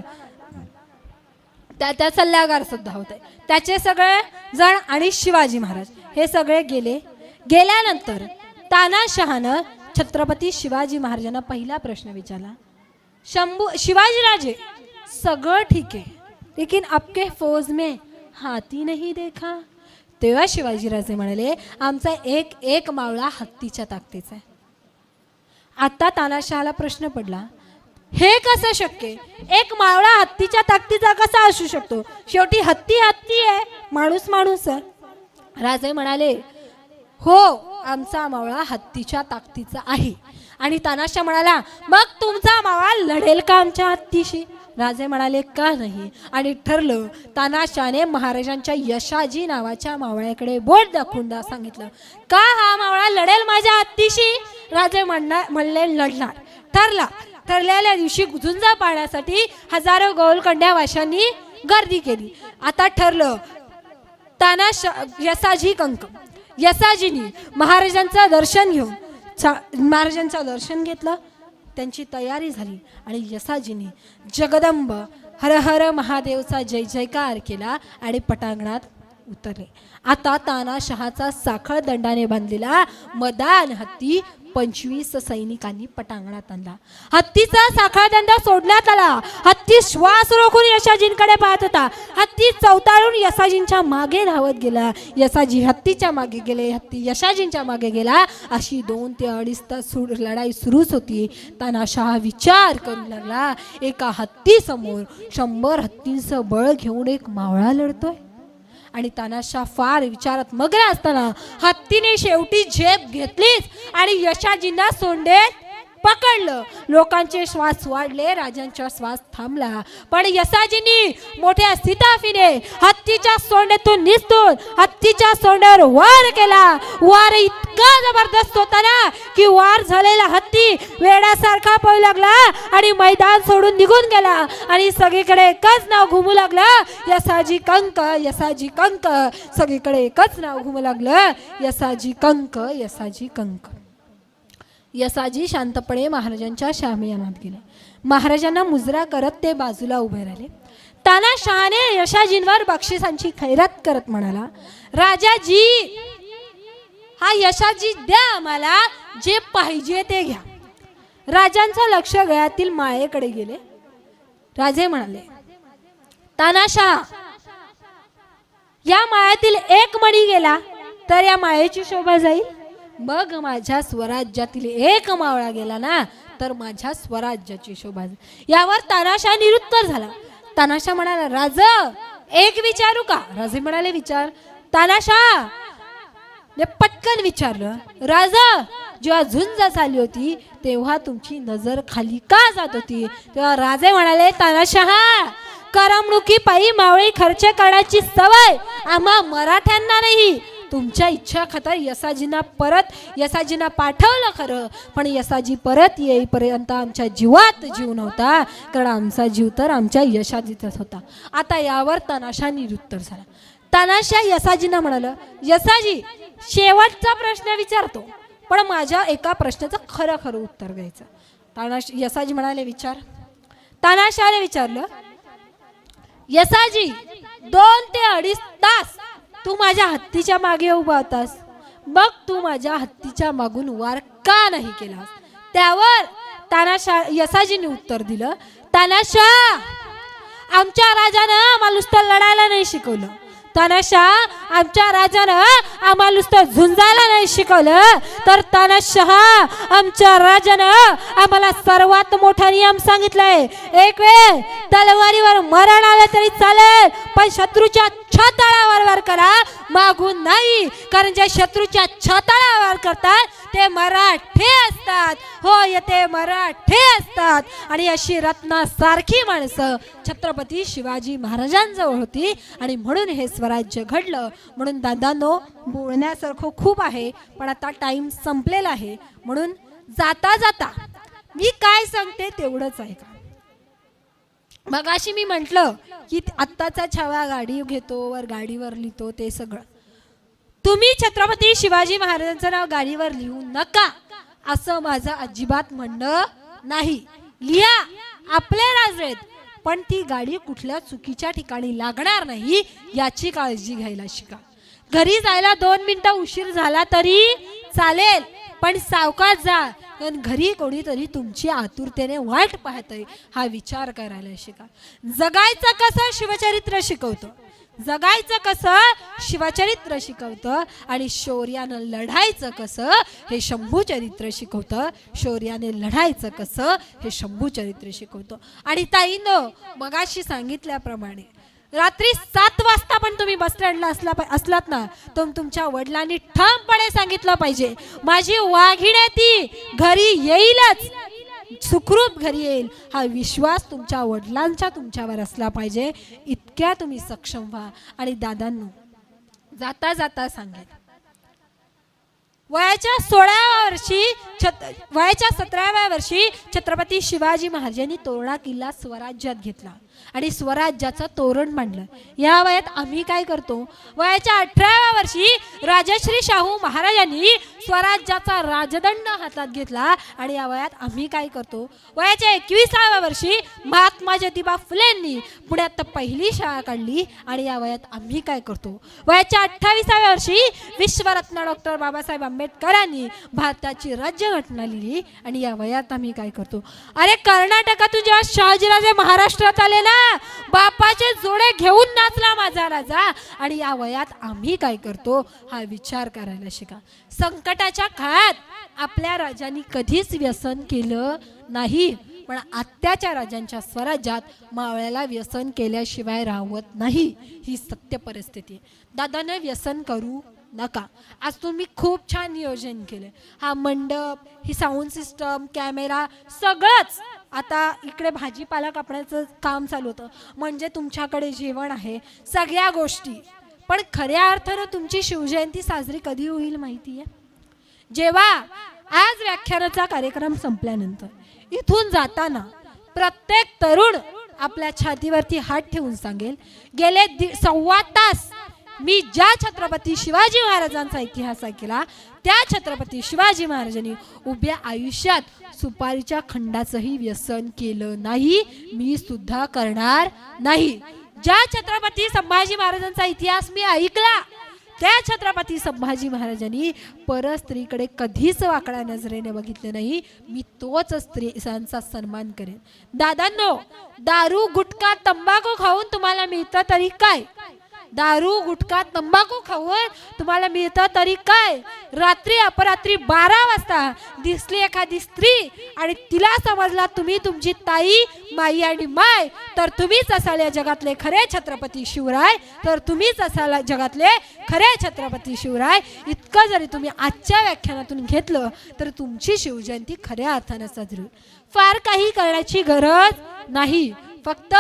त्या सल्लागार सुद्धा होते, त्याचे सगळे जण आणि शिवाजी महाराज हे सगळे गेले. गेल्यानंतर तानाशहानं छत्रपती शिवाजी महाराजांना पहिला प्रश्न विचारला, शिवाजीराजे सगळं ठीक आहे, लेकिन आपके फौज में हाथी नहीं देखा. तेव्हा शिवाजीराजे म्हणाले, आमचा एक एक मावळा हत्तीच्या ताकदीचा आहे. आता तानाशहाला प्रश्न पडला, हे कसं शक्य? एक मावळा हत्तीच्या ताकदीचा कसा असू शकतो? शेवटी हत्ती हत्ती आहे, माणूस माणूस आहे. राजे म्हणाले, हो आमचा मावळा हत्तीच्या ताकदीचा आहे. आणि तानाशा म्हणाला, मग तुमचा मावळा लढेल का आमच्या हत्तीशी? राजे म्हणाले, का नाही. आणि ठरलं. तानाशाने महाराजांच्या यशाजी नावाच्या मावळ्याकडे बोट दाखवून सांगितलं, का हा मावळा लढेल माझ्या हत्तीशी? राजे म्हणले, लढणार. ठरलेल्या दिवशी झुंजा पाळण्यासाठी हजारो गोवलकोंड्यावाशांनी गर्दी केली. आता ठरलं. यसाजी कंक यसाजींनी महाराजांचं दर्शन घेतलं, त्यांची तयारी झाली आणि यसाजींनी जगदंब हर हर महादेवचा जय जयकार केला आणि पटांगणात उतरले. आता तानाशहाचा साखळ दंडाने बांधलेला मदान हत्ती 25 सैनिकांनी पटांगणात आणला. हत्तीचा साखळ दंड सोडण्यात आला. हत्ती श्वास रोखून यशाजींकडे पाहत होता. हत्ती चवताळून यशाजींच्या मागे धावत गेला. यशाजी हत्तीच्या मागे गेले, हत्ती यशाजींच्या मागे गेला. अशी 2 ते 2.5 तास लढाई सुरूच होती. तानाशाह विचार करू लागला, एका हत्ती समोर 100 हत्तींचं बळ घेऊन एक मावळा लढतोय. आणि तानाशाह फार विचारात मग्न असताना हत्तीने शेवटी झेप घेतलीच आणि यशाजींना सोंडेत पकडलं. लोकांचे श्वास वाढले, राजांचा श्वास थांबला. पण यशाजींनी मोठ्या सिताफीने हत्तीच्या सोंडेतून निसटून हत्तीच्या सोंड्यावर वार केला. वार इतका जबरदस्त होता ना की वार झालेला हत्ती वेड्यासारखा पळू लागला आणि मैदान सोडून निघून गेला. आणि सगळीकडे एकच नाव घुमू लागलं, यसाजी कंक, यसाजी कंक. सगळीकडे एकच नाव घुमू लागलं, यसाजी कंक, यसाजी कंक. यसाजी शांतपणे महाराजांच्या शामियानात गेले. महाराजांना मुजरा करत ते बाजूला उभे राहिले. तानाशहाने यशाजींवर बक्षिसांची खैरात करत म्हणाला, राजाजी हा यशाजी द्या, आम्हाला जे पाहिजे ते घ्या. राजांचं लक्ष गळ्यातील माळेकडे गेले. राजे म्हणाले, तानाशहा या माळ्यातील एक मणी गेला तर या माळेची शोभा जाईल. मग माझ्या स्वराज्यातील एक मावळा गेला ना तर माझ्या स्वराज्याची शोभा जाईल. यावर तानाशाह निरुत्तर झाला. तानाशाह म्हणाला, राजा एक विचारू का? राजे म्हणाले, विचार. तानाशाह पटकन विचारलं, राजा जेव्हा झुंज चालली होती तेव्हा तुमची नजर खाली का जात होती? तेव्हा राजे म्हणाले, तानाशाह करमणुकी पायी मावळी खर्च करण्याची सवय आम्हा मराठ्यांना नाही. तुमच्या इच्छा खातर यसाजींना पाठवलं खरं, पण यसाजी परत येईपर्यंत आमच्या जीवात जीव नव्हता, कारण आमचा जीव तर आमच्या यशाजीचाच होता. आता यावर तानाशाह निरुत्तर झाला. तानाशाह यसाजींना म्हणाला, यसाजी शेवटचा प्रश्न विचारतो, पण माझ्या एका प्रश्नाचं खरं खरं उत्तर द्यायचं. यसाजी म्हणाले, विचार. तानाशाहने विचारलं, यसाजी 2 ते 2.5 तास तू माझ्या हत्तीच्या मागे उभा होतास, मग तू माझ्या हत्तीच्या मागून वार का नाही केलास? त्यावर तानाशाह यसाजीने उत्तर दिलं, तानाशाह, आमच्या राजानं आम्हाला नुसतं लढायला नाही शिकवलं, तानाशाह आमच्या राजानं आम्हाला नुसतं झुंजायला नाही शिकवलं, तर तानाशाह आमच्या राजानं आम्हाला सर्वात मोठा नियम सांगितलाय, एक वेळ तलवारीवर मरण आलं तरी चालेल, पण शत्रूच्या छाताळावर वार करा, मागून नाही, कारण जे शत्रूच्या छाताळावर करतात ते मराठे असतात, होय ते मराठे असतात. आणि अशी रत्नासारखी माणसं छत्रपती शिवाजी महाराजांजवळ होती आणि म्हणून हे स्वराज्य घडलं. म्हणून दादांनो, बोलण्यासारखं खूप आहे, पण आता टाइम संपलेला आहे, म्हणून जाता जाता मी काय सांगते तेवढंच आहे का. मगाशी मी म्हटलं की आत्ताचा छावा गाडी घेतो वर गाडीवर लिहितो ते सगळं, तुम्ही छत्रपती शिवाजी महाराजांचं नाव गाडीवर लिहू नका असं माझं अजिबात म्हणणं नाही. लिहा, आपले राजे आहेत, पण ती गाडी कुठल्या चुकीच्या ठिकाणी लागणार नाही याची काळजी घ्यायला शिका. घरी जायला 2 मिनिटं उशीर झाला तरी चालेल, पण सावकाश जा, कारण घरी कोणीतरी तुमची आतुरतेने वाट पाहतंय हा विचार करायला शिका. जगायचं कसं शिवचरित्र शिकवतं, जगायचं कसं शिवचरित्र शिकवतं, आणि शौर्यानं लढायचं कसं हे शंभू चरित्र शिकवतं, शौर्याने लढायचं कसं हे शंभू चरित्र शिकवतं. आणि ताईंनो, मगाशी सांगितल्याप्रमाणे रात्री 7 वाजता पण तुम्ही बस स्टँडला असलात ना, तर तुमच्या वडिलांनी ठामपणे सांगितलं पाहिजे, माझी वाघिणी ती घरी येईलच, सुखरूप घरी येईल, हा विश्वास तुमच्या वडिलांचा तुमच्यावर असला पाहिजे. इतक्या तुम्ही सक्षम व्हा. आणि दादांनो, जाता जाता सांगेल, वयाच्या 16व्या वर्षी वयाच्या 17व्या वर्षी छत्रपती शिवाजी महाराजांनी तोरणा किल्ला स्वराज्यात घेतला आणि स्वराज्याचं तोरण मांडलं. या वयात आम्ही काय करतो, वयाच्या 18व्या वर्षी राजश्री शाहू महाराजांनी स्वराज्याचा राजदंड हातात घेतला आणि या वयात आम्ही काय करतो, वयाच्या 21व्या वर्षी महात्मा ज्योतिबा फुलेंनी पुण्यात पहिली शाळा काढली आणि या वयात आम्ही काय करतो, वयाच्या 28व्या वर्षी विश्वरत्न डॉक्टर बाबासाहेब आंबेडकरांनी भारताची राज्यघटना लिहिली आणि या वयात आम्ही काय करतो, अरे कर्नाटकातून जेव्हा शहाजीराजे महाराष्ट्रात आले ना, बापाचे जोडे घेऊन नाचला माझा राजा, आणि या वयात आम्ही काय करतो हा विचार करायला शिका. संकटाच्या काळात आपल्या राजांनी कधीच व्यसन केलं नाही, पण आत्याच्या राजांच्या स्वराज्यात मावळ्याला व्यसन केल्याशिवाय राहत नाही, ही सत्य परिस्थिती. दादाने व्यसन करू नका. आज तुम्ही खूप छान नियोजन केलं, हा मंडप, ही साऊंड सिस्टम, कॅमेरा, सगळंच. आता इकडे भाजीपाला कापण्याचं काम चालू होतं, म्हणजे तुमच्याकडे जेवण आहे, सगळ्या गोष्टी. पण खऱ्या अर्थानं तुमची शिवजयंती साजरी कधी होईल माहिती आहे, जेव्हा आज व्याख्यानाचा कार्यक्रम संपल्यानंतर इथून जाताना प्रत्येक तरुण आपल्या छातीवरती हात ठेवून सांगेल, गेले 1.25 तास मी ज्या छत्रपती शिवाजी महाराजांचा इतिहास ऐकला, त्या छत्रपती शिवाजी महाराजांनी उभ्या आयुष्यात सुपारीच्या खंडाचंही व्यसन केलं नाही, मी सुद्धा करणार नाही. ज्या छत्रपती संभाजी महाराजांचा इतिहास मी ऐकला, त्या छत्रपती संभाजी महाराजांनी परस्त्रीकडे कधीच वाकड्या नजरेने बघितले नाही, मी तोच स्त्रियांचा सन्मान करेन. दादांनो, दारू गुटखा तंबाखू खाऊन तुम्हाला मिळतं तरी काय, दारू गुटखा तंबाखू खाऊन तुम्हाला मिळतं तरी काय. रात्री अपरात्री 12 वाजता दिसली एखादी स्त्री आणि तिला समजला तुम्ही तुमची ताई, माई आणि माय, तर तुम्हीच असाल या जगातले खरे छत्रपती शिवराय, तर तुम्हीच असाल जगातले खरे छत्रपती शिवराय. इतकं जरी तुम्ही आजच्या व्याख्यानातून घेतलं तर तुमची शिवजयंती खऱ्या अर्थानं साजरी होईल. फार काही करण्याची गरज नाही. फक्त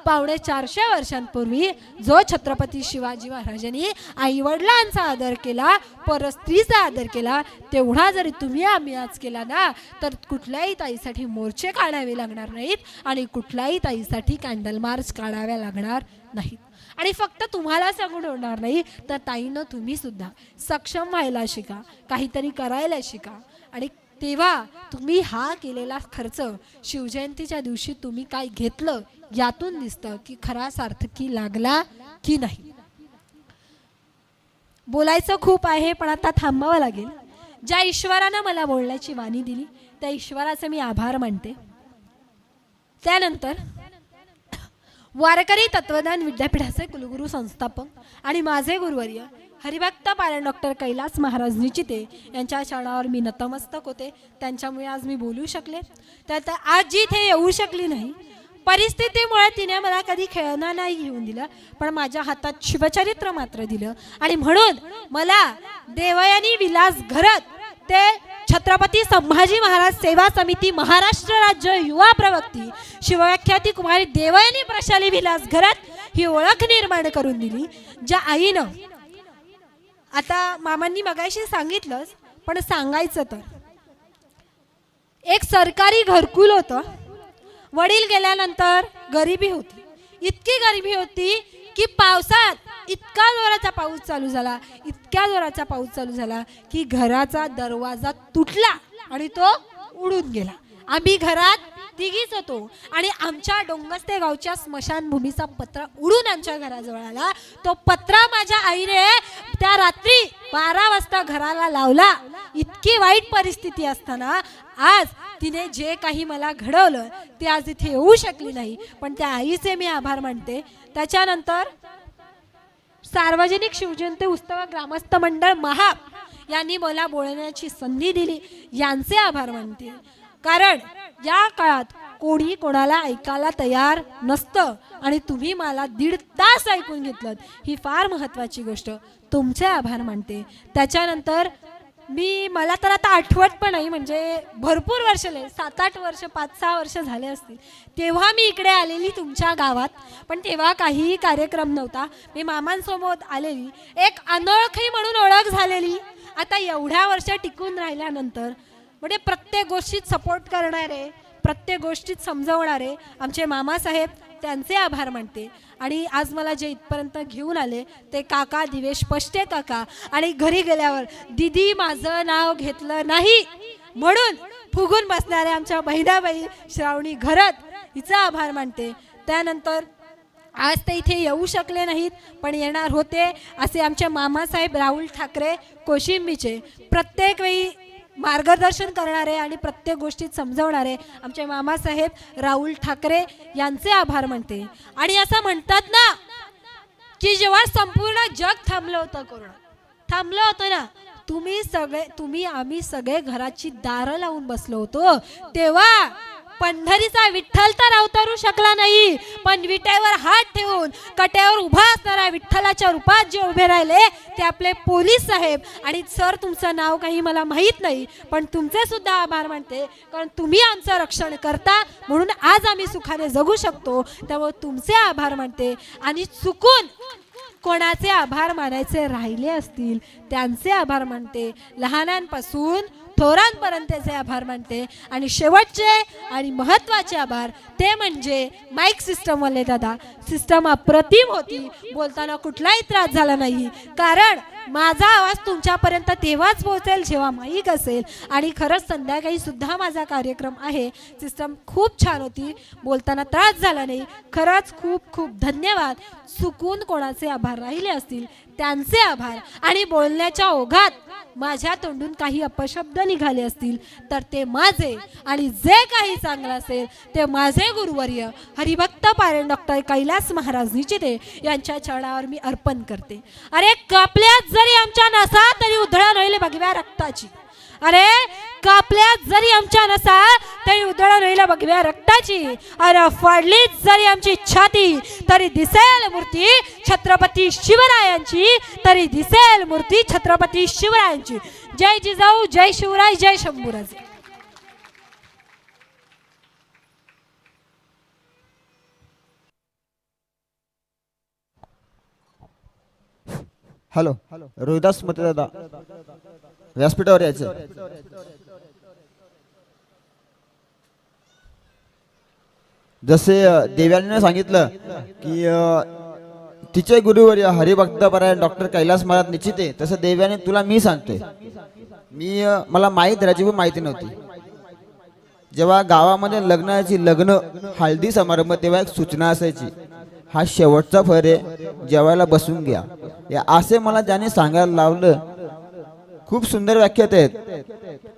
450 वर्षांपूर्वी जो छत्रपती शिवाजी महाराजांनी आई वडिलांचा आदर केला, परस्त्रीचा आदर केला, तेवढा जरी तुम्ही आम्ही आज केला ना, तर कुठल्याही ताईसाठी मोर्चे काढावे लागणार नाहीत आणि कुठल्याही ताईसाठी कॅन्डल मार्च काढाव्या लागणार नाहीत. आणि फक्त तुम्हाला सांगून होणार नाही, तर ताईनं तुम्ही सुद्धा सक्षम व्हायला शिका, काहीतरी करायला शिका. आणि तेव्हा तुम्ही हा केलेला खर्च शिवजयंतीच्या दिवशी तुम्ही काय घेतलं यातून दिसतं की खरा सार्थकी लागला की नाही. बोलायचं खूप आहे, पण आता थांबावं लागेल. ज्या ईश्वरानं मला बोलण्याची वाणी दिली त्या ईश्वराचे मी आभार मानते. त्यानंतर वारकरी तत्वज्ञान विद्यापीठाचे कुलगुरू संस्थापक आणि माझे गुरुवर्य हरिभक्त पारायण डॉक्टर कैलास महाराज निचिते यांच्या चरणावर मी नतमस्तक होते. त्यांच्यामुळे आज मी बोलू शकले. तर आज जी इथे येऊ शकली नाही, परिस्थितीमुळे तिने मला कधी खेळणं नाही घेऊन दिलं, पण माझ्या हातात शिवचरित्र मात्र दिलं. आणि म्हणून मला देवयानी विलास घरत ते छत्रपती संभाजी महाराज सेवा समिती महाराष्ट्र राज्य युवा प्रवक्ती शिवव्याख्याती कुमारी देवयानी प्रशाली विलास घरत ही ओळख निर्माण करून दिली. ज्या आईनं, आता मामांनी मगाशी सांगितलंच पण सांगायचं तर, एक सरकारी घरकुल होतं. वडील गेल्यानंतर गरिबी होती, इतकी गरिबी होती की पावसात इतका जोराचा पाऊस चालू झाला, इतक्या जोराचा पाऊस चालू झाला की घराचा दरवाजा तुटला आणि तो उडून गेला. आम्ही घरात तिघीच होतो आणि आमच्या डोंगस्ते गावच्या स्मशानभूमीचा पत्रा उडून आमच्या घराजवळ आला. तो पत्रा माझ्या आईने त्या रात्री 12 वाजता घराला लावला. इतकी वाईट परिस्थिती असताना आज तिने जे काही मला घडवलं ते आज इथे येऊ शकली नाही, पण त्या आईचे मी आभार मानते. त्याच्यानंतर सार्वजनिक शिवजयंती उत्सव ग्रामस्थ मंडळ महाप यांनी मला बोलण्याची संधी दिली, यांचे आभार मानते. कारण या काळात कोणी कोणाला ऐकायला तयार नसतं आणि तुम्ही मला 1.5 तास ऐकून घेतलं, ही फार महत्त्वाची गोष्ट. तुमचे आभार मानते. त्याच्यानंतर मला तर आता आठवत पण नाही, म्हणजे भरपूर वर्ष, 7-8 वर्ष, 5-6 वर्ष झाले असतील, तेव्हा मी इकडे आलेली तुमच्या गावात. पण तेव्हा काहीही कार्यक्रम नव्हता. मी मामांसोबत आलेली, एक अनोळखी म्हणून ओळख झालेली. आता एवढ्या वर्ष टिकून राहिल्यानंतर म्हणजे प्रत्येक गोष्टीत सपोर्ट करणारे, प्रत्येक गोष्टीत समजवणारे आमचे मामासाहेब, त्यांचे आभार मानते. आणि आज मला जे इथपर्यंत घेऊन आले ते काका दिवेश पष्टे काका, आणि घरी गेल्यावर दीदी माझं नाव घेतलं नाही म्हणून फुगून बसणारे आमच्या बहिणाबाई श्रावणी घरत, हिचा आभार मानते. त्यानंतर आज ते इथे येऊ शकले नाहीत पण येणार होते असे आमचे मामासाहेब राहुल ठाकरे कोशिंबीचे, प्रत्येक वेळी मार्गदर्शन करणारे आणि प्रत्येक गोष्टीत समजवणारे आमचे मामासाहेब राहुल ठाकरे यांचे आभार मानते. आणि असं म्हणतात ना की जेव्हा संपूर्ण जग थांबलं होतं, कोरोना थांबलं होतं ना, आम्ही सगळे घराची दारं लावून बसलो होतो, तेव्हा पंढरीचा विठ्ठल तर अवतरू शकला नाही, पण विटेवर हात ठेवून कट्यावर उभा असणाऱ्या विठ्ठलाच्या रूपात जे उभे राहिले ते आपले पोलीस साहेब. आणि सर, तुमचं नाव काही मला माहीत नाही, पण तुमचे सुद्धा आभार मानते, कारण तुम्ही आमचं रक्षण करता म्हणून आज आम्ही सुखाने जगू शकतो. त्यामुळे तुमचे आभार मानते. आणि चुकून कोणाचे आभार मानायचे राहिले असतील त्यांचे आभार मानते. लहानांपासून थोरांपर्यंतचे आभार मानते. आणि शेवटचे आणि महत्त्वाचे आभार ते म्हणजे माईक सिस्टमवाले दादा. सिस्टम अप्रतिम होती, बोलताना कुठलाही त्रास झाला नाही, कारण माझा आवाज तुमच्यापर्यंत तेव्हाच पोहोचेल जेव्हा माईक असेल. आणि खरंच संध्याकाळी सुद्धा माझा कार्यक्रम आहे. सिस्टम खूप छान होती, बोलताना त्रास झाला नाही. खरंच खूप खूप धन्यवाद. चुकून कोणाचे आभार राहिले असतील त्यांचे आभार. आणि बोलण्याच्या ओघात माझ्या तोंडून काही अपशब्द निघाले असतील तर ते माझे, आणि जे काही चांगलं असेल ते माझे गुरुवर्य हरिभक्त पारायण डॉक्टर कैलास महाराज निचिते यांच्या चरणावर मी अर्पण करते. अरे कापल्यात जरी आमच्या नसा तरी उधळण होईल भगव्या रक्ताची. अरे कापल्यात जरी आमच्या नसा तरी उधळण होईल भगव्या रक्ताची. अरे फाडलीच जरी आमची छाती तरी दिसेल मूर्ती छत्रपती शिवरायांची, तरी दिसेल मूर्ती छत्रपती शिवरायांची. जय जिजाऊ, जय शिवराय, जय शंभूराजे. हॅलो, रोहिदास मते दादा व्यासपीठावर यायचं. जसे देव्याने सांगितलं की तिचे गुरुवर्य हरिभक्त पारायण डॉक्टर कैलास महाराज निश्चिते, तसं देव्याने तुला मी सांगतोय. मला माहीत राहायची माहिती नव्हती. जेव्हा गावामध्ये लग्न हळदी समारंभ तेव्हा एक सूचना असायची, हा शेवटचा फळ आहे, जेवायला बसून घ्या. असे मला ज्याने सांगायला लावलं खूप सुंदर व्याख्यात आहेत.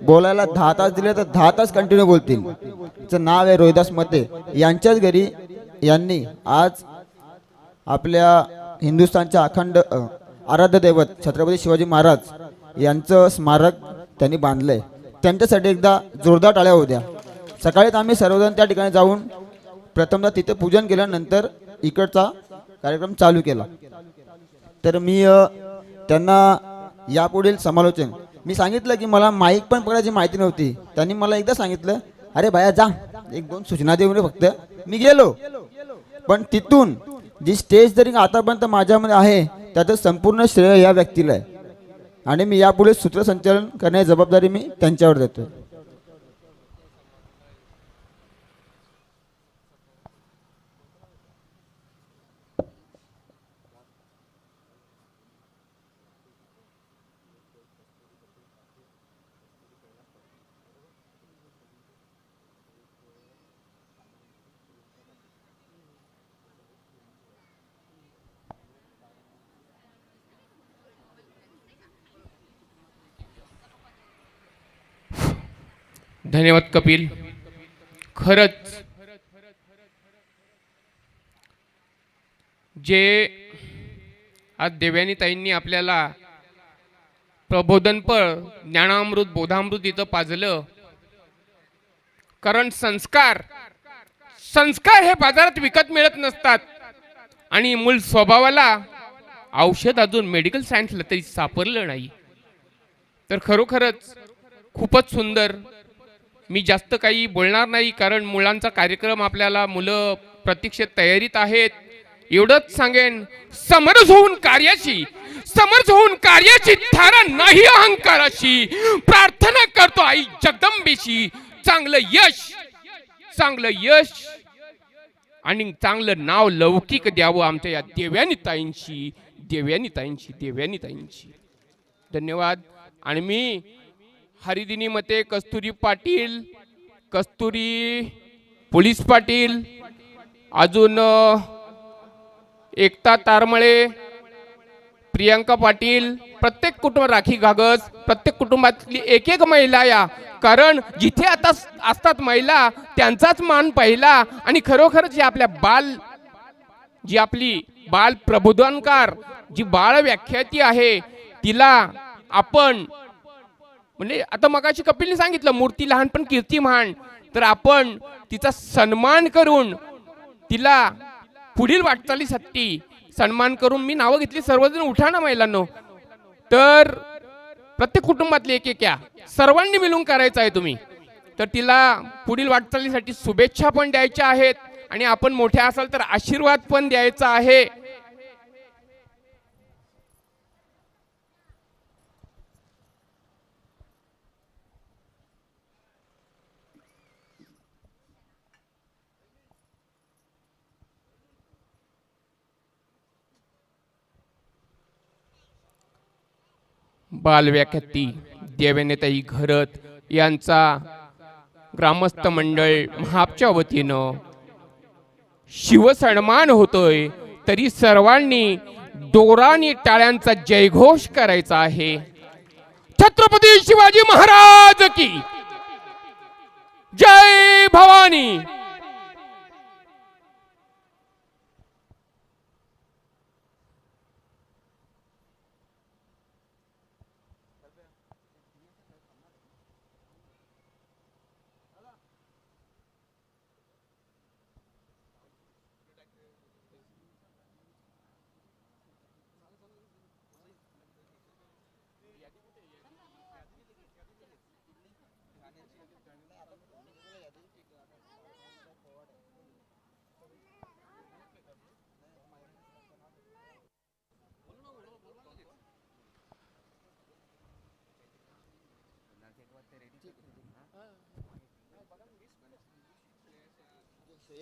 बोलायला 10 तास दिले तर 10 तास कंटिन्यू बोलतील. तिचं नाव आहे रोहिदास मते. यांच्याच घरी यांनी आज आपल्या हिंदुस्थानच्या अखंड आराध्य दैवत छत्रपती शिवाजी महाराज यांचं स्मारक त्यांनी बांधलंय. त्यांच्यासाठी एकदा जोरदार टाळ्या होऊ द्या. सकाळीच आम्ही सर्वजण त्या ठिकाणी जाऊन प्रथमतः तिथे पूजन केल्यानंतर इकडचा कार्यक्रम चालू केला. तर मी त्यांना यापुढील समालोचन मी सांगितलं की मला माईक पण पकडायची माहिती नव्हती. त्यांनी मला एकदा सांगितलं, अरे बाया जा 1-2 सूचना देऊन फक्त. मी गेलो, पण तिथून जी स्टेज जरी आतापर्यंत माझ्यामध्ये आहे त्याचं संपूर्ण श्रेय या व्यक्तीला आहे आणि मी यापुढे सूत्रसंचालन करण्याची जबाबदारी मी त्यांच्यावर देतो. धन्यवाद कपिल. खरंच जे आज देवयानीताईंनी आपल्याला प्रबोधनपर ज्ञानामृत बोधामृत इथं पाजलं. कारण संस्कार हे बाजारात विकत मिळत नसतात आणि मूळ स्वभावाला औषध अजून मेडिकल सायन्सला तरी सापडलं नाही. तर खरोखरच खूपच सुंदर. मी जास्त काही बोलणार नाही कारण मुलांचा कार्यक्रम आपल्याला मुलं प्रतीक्षेत तयारीत आहेत. एवढंच सांगेन, समरस होऊन कार्याची थारा नाही अहंकाराची. प्रार्थना करतो आई जगदंबेशी चांगलं यश आणि चांगलं नाव लौकिक द्यावं आमच्या या देवयानीताईंची. धन्यवाद. आणि मी हरिदिनी मते, कस्तुरी पाटील, कस्तुरी पोलीस पाटील, अजून एकता तारमळे, प्रियांका पाटील, प्रत्येक कुटुंब, राखी घागस, प्रत्येक कुटुंबातली एक महिला या. कारण जिथे आता असतात महिला त्यांचाच मान पहिला. आणि खरोखर जी आपली बाल प्रबोधनकार जी बाळ व्याख्याती आहे तिला आपण म्हणजे आता मगाशी कपिलने सांगितलं मूर्ती लहान पण कीर्ती महान. तर आपण तिचा सन्मान करून तिला पुढील वाटचालीसाठी सन्मान करून मी नावं घेतली. सर्वजण उठा ना महिलांनो. तर प्रत्येक कुटुंबातले एक या सर्वांनी मिळून करायचं आहे तुम्ही. तर तिला पुढील वाटचालीसाठी शुभेच्छा पण द्यायच्या आहेत आणि आपण मोठ्या असाल तर आशीर्वाद पण द्यायचा आहे. बालव्याख्याती देवयानीताई घरत यांचा ग्रामस्थ मंडळ महापच्या वतीनं शिवसन्मान होतोय. तरी सर्वांनी दोरानी टाळ्यांचा जयघोष करायचा आहे. छत्रपती शिवाजी महाराज की जय भवानी.